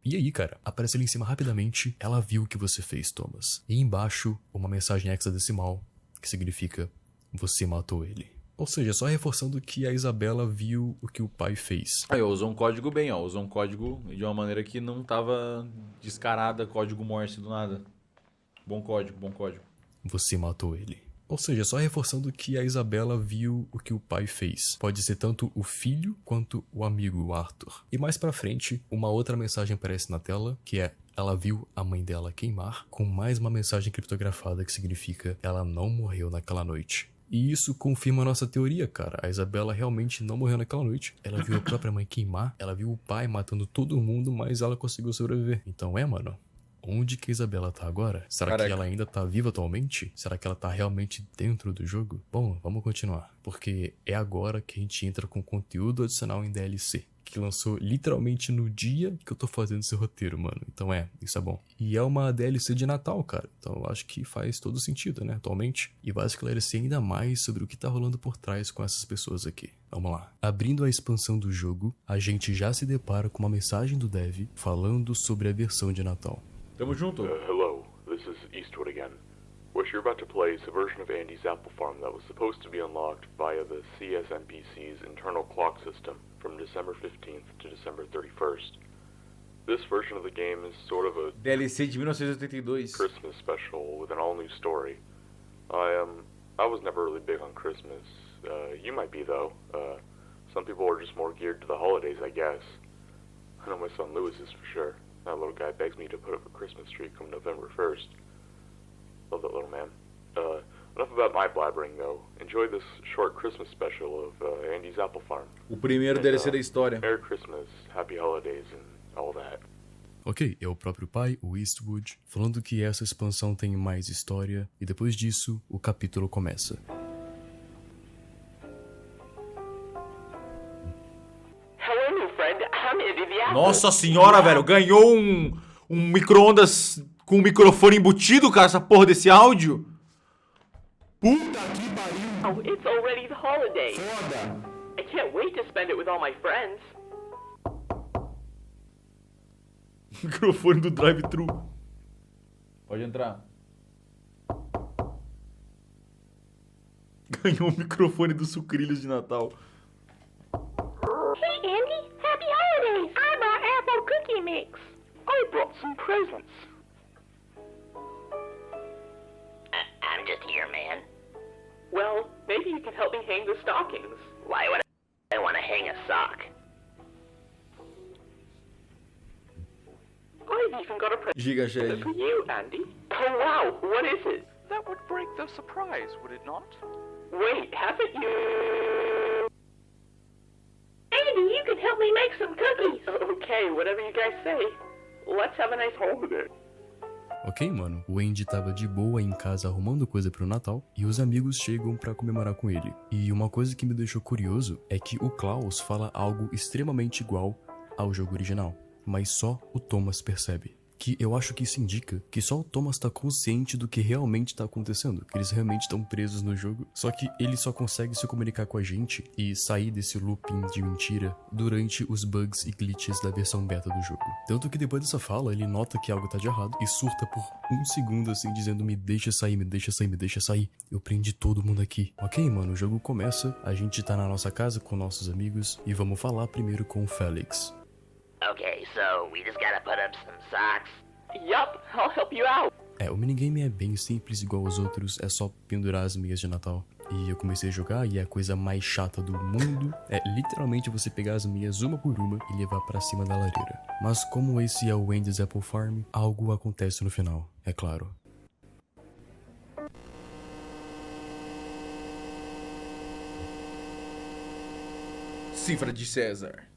E aí, cara, aparece ali em cima rapidamente, ela viu o que você fez, Thomas. E embaixo, uma mensagem hexadecimal, que significa, você matou ele. Ou seja, só reforçando que a Isabela viu o que o pai fez. Aí, usou um código bem, ó. Usou um código de uma maneira que não tava descarada, código Morse do nada. Bom código, bom código. Você matou ele. Ou seja, só reforçando que a Isabela viu o que o pai fez. Pode ser tanto o filho quanto o amigo, o Arthur. E mais pra frente, uma outra mensagem aparece na tela, que é: ela viu a mãe dela queimar, com mais uma mensagem criptografada que significa ela não morreu naquela noite. E isso confirma a nossa teoria, cara. A Isabela realmente não morreu naquela noite. Ela viu a própria mãe queimar, ela viu o pai matando todo mundo, mas ela conseguiu sobreviver. Então mano, onde que a Isabela tá agora? Será que ela ainda tá viva atualmente? Será que ela tá realmente dentro do jogo? Bom, vamos continuar. Porque é agora que a gente entra com conteúdo adicional em DLC. Que lançou literalmente no dia que eu tô fazendo esse roteiro, mano. Então isso é bom. E é uma DLC de Natal, cara. Então eu acho que faz todo sentido, né, atualmente. E vai esclarecer ainda mais sobre o que tá rolando por trás com essas pessoas aqui. Vamos lá. Abrindo a expansão do jogo, a gente já se depara com uma mensagem do dev falando sobre a versão de Natal. Tamo junto. Hello, this is Eastwood again. What you're about to play is a version of Andy's Apple Farm that was supposed to be unlocked via the CSNPC's internal clock system from December 15th to December 31st. This version of the game is sort of a DLC de 1982. Christmas special with an all-new story. I was never really big on Christmas. You might be, though. Some people are just more geared to the holidays, I guess. I know my son Lewis is for sure. That little guy begs me to put up a Christmas tree come November 1st. Love that little man. Enough about my blabbering, though. Enjoy this short Christmas special of Andy's Apple Farm. O primeiro DLC da história. Merry Christmas, Happy Holidays, and all that. Ok, é o próprio pai, o Eastwood, falando que essa expansão tem mais história, e depois disso, o capítulo começa. Hello, new friend. I'm Andy the Apple. Nossa senhora, velho. Ganhou um micro-ondas com um microfone embutido, cara, essa porra desse áudio. Puta que pariu. Oh, it's already the holiday. Foda. I can't wait to spend it with all my friends. Microfone do drive-thru. Pode entrar. Ganhou o microfone dos sucrilhos de Natal. Hey, Andy. Happy holidays. I bought apple cookie mix. I brought some presents. I'm just here, man. Well, maybe you can help me hang the stockings. Why would I want to hang a sock? I've even got a Giga present Shed. for you, Andy. Oh wow, what is it? That would break the surprise, would it not? Wait, haven't you... Andy, you can help me make some cookies. Okay, whatever you guys say. Let's have a nice holiday. Ok, mano, o Andy tava de boa em casa arrumando coisa pro Natal e os amigos chegam pra comemorar com ele. E uma coisa que me deixou curioso é que o Klaus fala algo extremamente igual ao jogo original, mas só o Thomas percebe. Que eu acho que isso indica que só o Thomas tá consciente do que realmente tá acontecendo, que eles realmente estão presos no jogo, só que ele só consegue se comunicar com a gente e sair desse looping de mentira durante os bugs e glitches da versão beta do jogo. Tanto que depois dessa fala, ele nota que algo tá de errado e surta por um segundo assim, dizendo: me deixa sair, me deixa sair, me deixa sair. Eu prendi todo mundo aqui. Ok, mano, o jogo começa, a gente tá na nossa casa com nossos amigos e vamos falar primeiro com o Felix. Okay, so we just gotta put up some socks. Yup, I'll help you out. O minigame é bem simples, igual aos outros, é só pendurar as meias de Natal. E eu comecei a jogar e a coisa mais chata do mundo é literalmente você pegar as meias uma por uma e levar pra cima da lareira. Mas como esse é o Andy's Apple Farm, algo acontece no final, é claro. Cifra de César.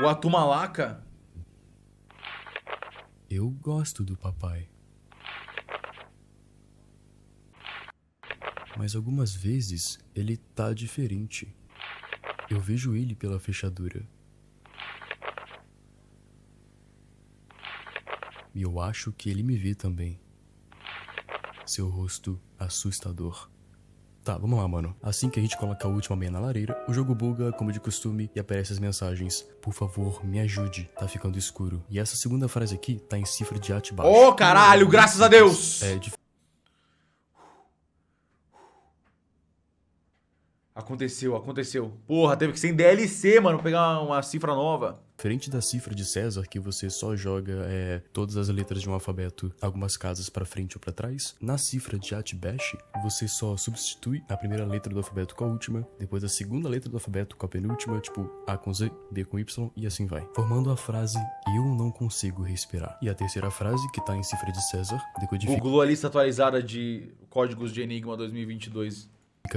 O Atumalaca? Eu gosto do papai. Mas algumas vezes ele tá diferente. Eu vejo ele pela fechadura. E eu acho que ele me vê também. Seu rosto assustador. Tá, vamos lá, mano. Assim que a gente coloca a última meia na lareira, o jogo buga, como de costume, e aparecem as mensagens. Por favor, me ajude. Tá ficando escuro. E essa segunda frase aqui tá em cifra de arte baixa. Ô, caralho, graças a Deus! É difícil. Aconteceu. Porra, teve que ser em DLC, mano, pegar uma cifra nova. Diferente da cifra de César, que você só joga todas as letras de um alfabeto algumas casas pra frente ou pra trás, na cifra de Atbash, você só substitui a primeira letra do alfabeto com a última, depois a segunda letra do alfabeto com a penúltima, tipo A com Z, B com Y e assim vai, formando a frase Eu não consigo respirar. E a terceira frase, que tá em cifra de César, decodifica Googlou a lista atualizada de códigos de Enigma 2022.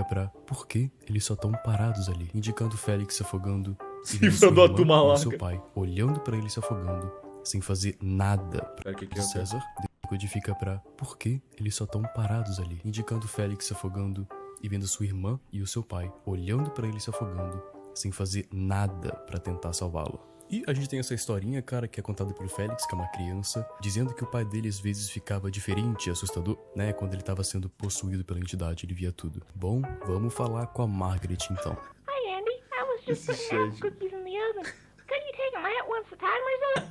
pra Por que eles só estão parados ali, indicando Félix se afogando. Cifra do Atumalaca. Seu pai, olhando pra ele se afogando, sem fazer nada. Que César decodifica pra Por que eles só estão parados ali, indicando Félix se afogando e vendo sua irmã e o seu pai olhando pra ele se afogando, sem fazer nada pra tentar salvá-lo. E a gente tem essa historinha, cara, que é contada pelo Félix, que é uma criança, dizendo que o pai dele às vezes ficava diferente e assustador, né? Quando ele tava sendo possuído pela entidade, ele via tudo. Bom, vamos falar com a Margaret então. Hi, Andy. I was just putting out cookies in the oven. Could you take them out once the timer's up?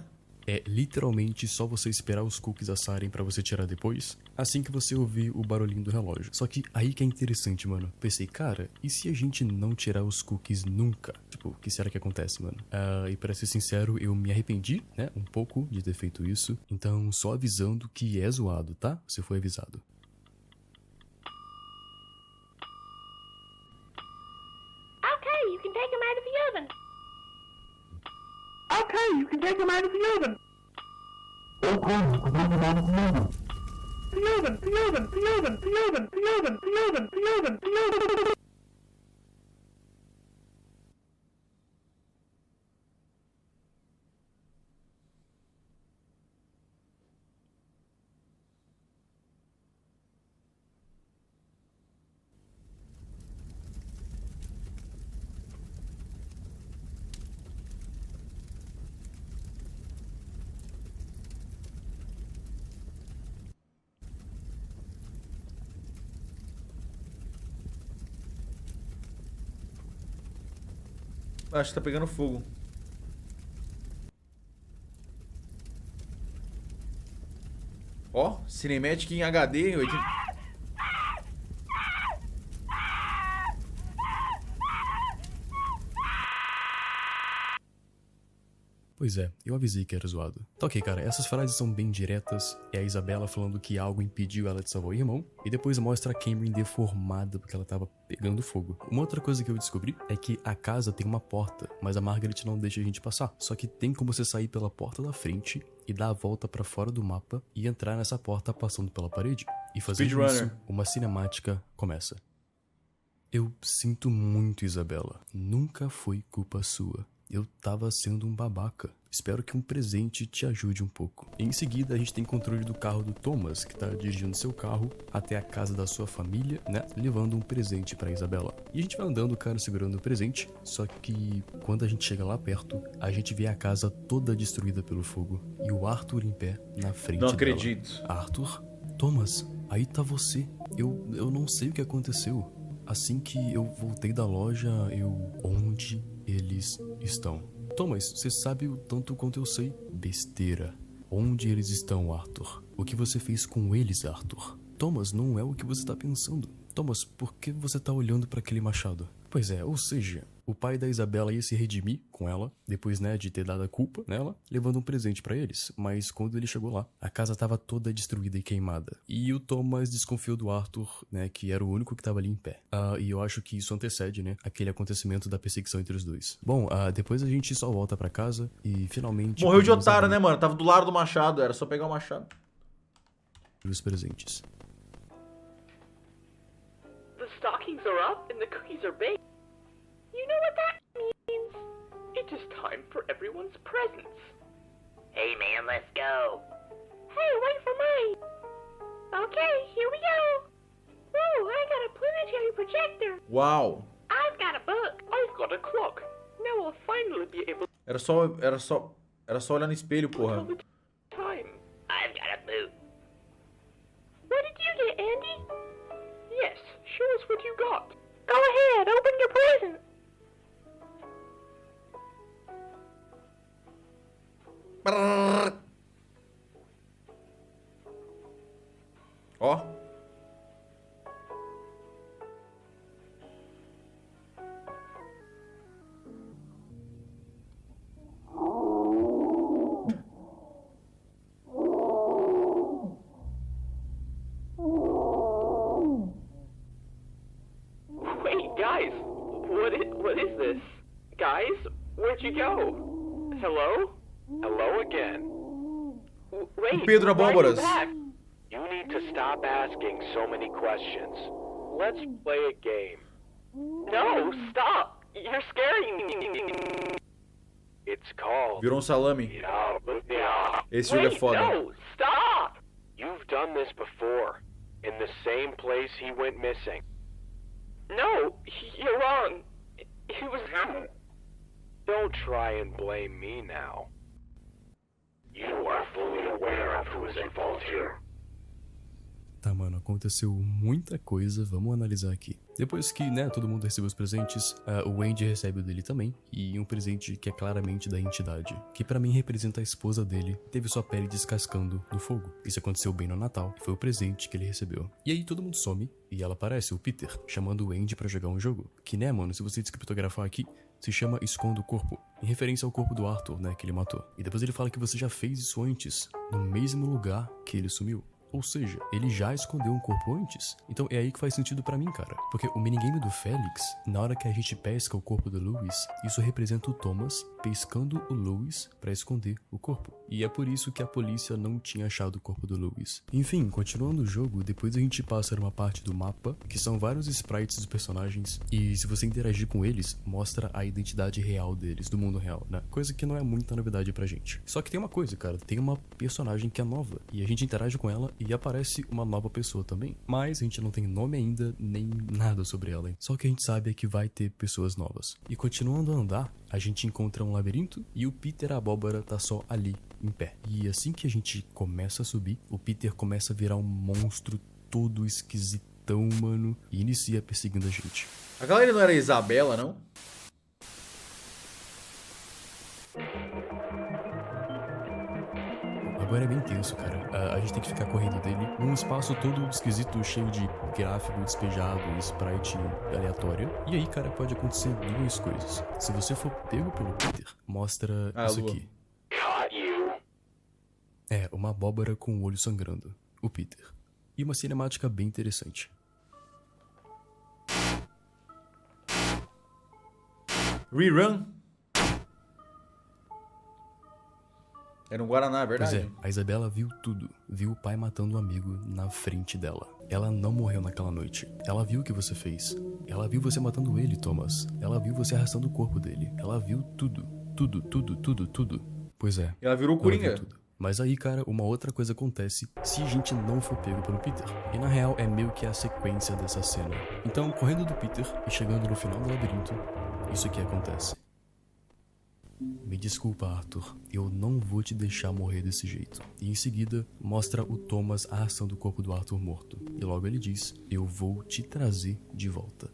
É literalmente só você esperar os cookies assarem pra você tirar depois, assim que você ouvir o barulhinho do relógio. Só que aí que é interessante, mano. Pensei, cara, e se a gente não tirar os cookies nunca? Tipo, o que será que acontece, mano? E pra ser sincero, eu me arrependi, né, um pouco de ter feito isso. Então, só avisando que é zoado, tá? Você foi avisado. Okay, you can take them out of the oven. Okay, you can take them out of the oven. The oven. Acho que tá pegando fogo. Ó, Cinematic em HD, 80... Pois é, eu avisei que era zoado. Tá ok, cara, essas frases são bem diretas. É a Isabela falando que algo impediu ela de salvar o irmão. E depois mostra a Cameron deformada porque ela tava pegando fogo. Uma outra coisa que eu descobri é que a casa tem uma porta, mas a Margaret não deixa a gente passar. Só que tem como você sair pela porta da frente e dar a volta pra fora do mapa e entrar nessa porta passando pela parede. E fazendo isso, uma cinemática começa. Eu sinto muito, Isabela. Nunca foi culpa sua. Eu tava sendo um babaca. Espero que um presente te ajude um pouco. Em seguida, a gente tem controle do carro do Thomas, que tá dirigindo seu carro até a casa da sua família, né? Levando um presente pra Isabela. E a gente vai andando, cara, segurando o presente. Só que quando a gente chega lá perto, a gente vê a casa toda destruída pelo fogo. E o Arthur em pé na frente dela. Não acredito. Arthur? Thomas, aí tá você. Eu não sei o que aconteceu. Assim que eu voltei da loja, Onde eles estão? Thomas, você sabe o tanto quanto eu sei. Besteira. Onde eles estão, Arthur? O que você fez com eles, Arthur? Thomas, não é o que você tá pensando. Thomas, por que você tá olhando pra aquele machado? Pois é, ou seja, o pai da Isabela ia se redimir com ela, depois, né, de ter dado a culpa nela, levando um presente pra eles. Mas quando ele chegou lá, a casa tava toda destruída e queimada. E o Thomas desconfiou do Arthur, né, que era o único que tava ali em pé. E eu acho que isso antecede, né, aquele acontecimento da perseguição entre os dois. Bom, depois a gente só volta pra casa e finalmente... Morreu de otário, né, mano? Tava do lado do machado, era só pegar o machado. Os presentes. The stockings are up and the cookies are baked. You know what that means? It is time for everyone everyone's presents. Hey man, let's go. Hey, wait for me. Okay, here we go. Ooh, I got a planetary projector. Uau! I've got a book. I've got a clock. Now I'll finally be able Era só olhar no espelho, porra. to time. I've got a boot. What did you get, Andy? Yes, show us what you got. Go ahead, open your present. Ó. Wait, guys, what is this? Guys, where'd you go? Hello? Hello again. Wait, Pedro why are you Abóboras. back? You need to stop asking so many questions. Let's play a game. No, stop! You're scaring me. It's called... Virou um salame. Esse jogo é Wait, foda. no, stop! You've done this before. In the same place he went missing. No, you're wrong. It was... Don't try and blame me now. You are fully aware of who is at fault here. Tá, mano, aconteceu muita coisa, vamos analisar aqui. Depois que, né, todo mundo recebeu os presentes, o Andy recebe o dele também, e um presente que é claramente da entidade, que pra mim representa a esposa dele, teve sua pele descascando no fogo. Isso aconteceu bem no Natal, e foi o presente que ele recebeu. E aí todo mundo some, e ela aparece, o Peter, chamando o Andy pra jogar um jogo. Que, né, mano, se você descriptografar aqui, se chama Esconda o Corpo, em referência ao corpo do Arthur, né, que ele matou. E depois ele fala que você já fez isso antes, no mesmo lugar que ele sumiu. Ou seja, ele já escondeu um corpo antes. Então é aí que faz sentido pra mim, cara. Porque o minigame do Félix, na hora que a gente pesca o corpo do Louis, isso representa o Thomas pescando o Louis pra esconder o corpo. E é por isso que a polícia não tinha achado o corpo do Louis. Enfim, continuando o jogo, depois a gente passa numa parte do mapa, que são vários sprites dos personagens, e se você interagir com eles, mostra a identidade real deles, do mundo real, né? Coisa que não é muita novidade pra gente. Só que tem uma coisa, cara, tem uma personagem que é nova, e a gente interage com ela e aparece uma nova pessoa também. Mas a gente não tem nome ainda, nem nada sobre ela. Só o que a gente sabe é que vai ter pessoas novas. E continuando a andar, a gente encontra um labirinto e o Peter Abóbora tá só ali, em pé. E assim que a gente começa a subir, o Peter começa a virar um monstro todo esquisitão, mano, e inicia perseguindo a gente. A galera não era a Isabela, não? Agora é bem tenso, cara. A gente tem que ficar correndo dele num espaço todo esquisito, cheio de gráfico despejado e sprite aleatório. E aí, cara, pode acontecer duas coisas. Se você for pego pelo Peter, mostra isso aqui. É, uma abóbora com o olho sangrando. O Peter. E uma cinemática bem interessante. Rerun? Era um Guaraná, é verdade? Pois é, a Isabela viu tudo. Viu o pai matando um amigo na frente dela. Ela não morreu naquela noite. Ela viu o que você fez. Ela viu você matando ele, Thomas. Ela viu você arrastando o corpo dele. Ela viu tudo. Tudo, tudo, tudo, tudo. Pois é. Ela virou Coringa. Mas aí, cara, uma outra coisa acontece se a gente não for pego pelo Peter. E na real é meio que a sequência dessa cena. Então, correndo do Peter e chegando no final do labirinto, isso aqui acontece. Me desculpa, Arthur, eu não vou te deixar morrer desse jeito. E em seguida, mostra o Thomas arrastando o corpo do Arthur morto. E logo ele diz, eu vou te trazer de volta.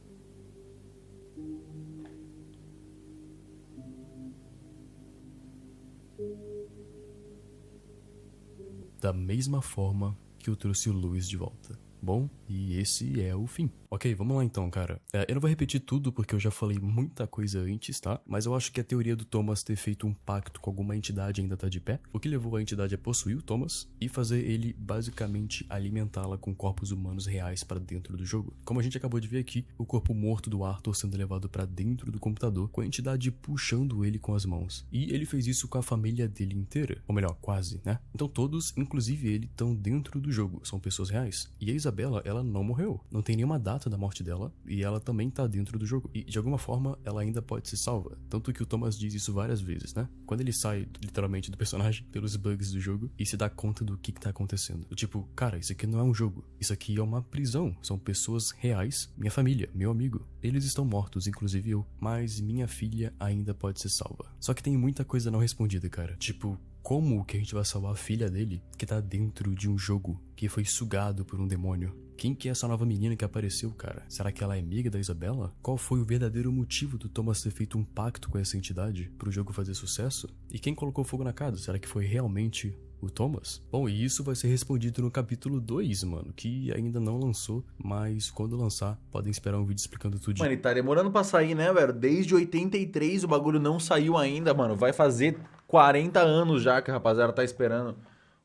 Da mesma forma que eu trouxe o Louis de volta. Bom, e esse é o fim. Ok, vamos lá então, cara. Eu não vou repetir tudo porque eu já falei muita coisa antes, tá? Mas eu acho que a teoria do Thomas ter feito um pacto com alguma entidade ainda tá de pé. O que levou a entidade a possuir o Thomas e fazer ele basicamente alimentá-la com corpos humanos reais pra dentro do jogo. Como a gente acabou de ver aqui, o corpo morto do Arthur sendo levado pra dentro do computador com a entidade puxando ele com as mãos. E ele fez isso com a família dele inteira. Ou melhor, quase, né? Então todos, inclusive ele, estão dentro do jogo. São pessoas reais. E a Isabela, ela não morreu. Não tem nenhuma data da morte dela e ela também tá dentro do jogo. E de alguma forma, ela ainda pode ser salva. Tanto que o Thomas diz isso várias vezes, né? Quando ele sai, literalmente, do personagem pelos bugs do jogo e se dá conta do que tá acontecendo. Tipo, cara, isso aqui não é um jogo. Isso aqui é uma prisão. São pessoas reais. Minha família, meu amigo. Eles estão mortos, inclusive eu. Mas minha filha ainda pode ser salva. Só que tem muita coisa não respondida, cara. Tipo, como que a gente vai salvar a filha dele que tá dentro de um jogo que foi sugado por um demônio? Quem que é essa nova menina que apareceu, cara? Será que ela é amiga da Isabela? Qual foi o verdadeiro motivo do Thomas ter feito um pacto com essa entidade pro jogo fazer sucesso? E quem colocou fogo na casa? Será que foi realmente o Thomas? Bom, e isso vai ser respondido no capítulo 2, mano, que ainda não lançou, mas quando lançar, podem esperar um vídeo explicando tudo. Mano, e tá demorando pra sair, né, velho? Desde 83 o bagulho não saiu ainda, mano. Vai fazer 40 anos já que a rapaziada tá esperando.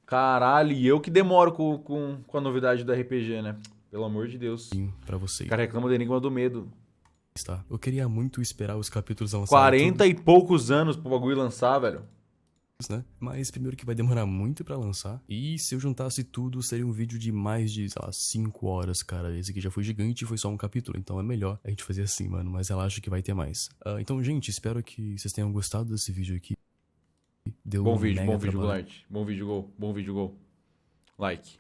Caralho, e eu que demoro com a novidade do RPG, né? Pelo amor de Deus. Sim, pra vocês. O cara reclama do Enigma do Medo. Tá? Eu queria muito esperar os capítulos lançarem. 40 e poucos anos pro bagulho lançar, velho. Né? Mas primeiro que vai demorar muito pra lançar. E se eu juntasse tudo, seria um vídeo de mais de, sei lá, 5 horas, cara. Esse aqui já foi gigante e foi só um capítulo. Então é melhor a gente fazer assim, mano. Mas relaxa que vai ter mais. Então, gente, espero que vocês tenham gostado desse vídeo aqui. Deu Bom vídeo, Goulart. Bom vídeo, Gol. Bom vídeo, Gol. Like.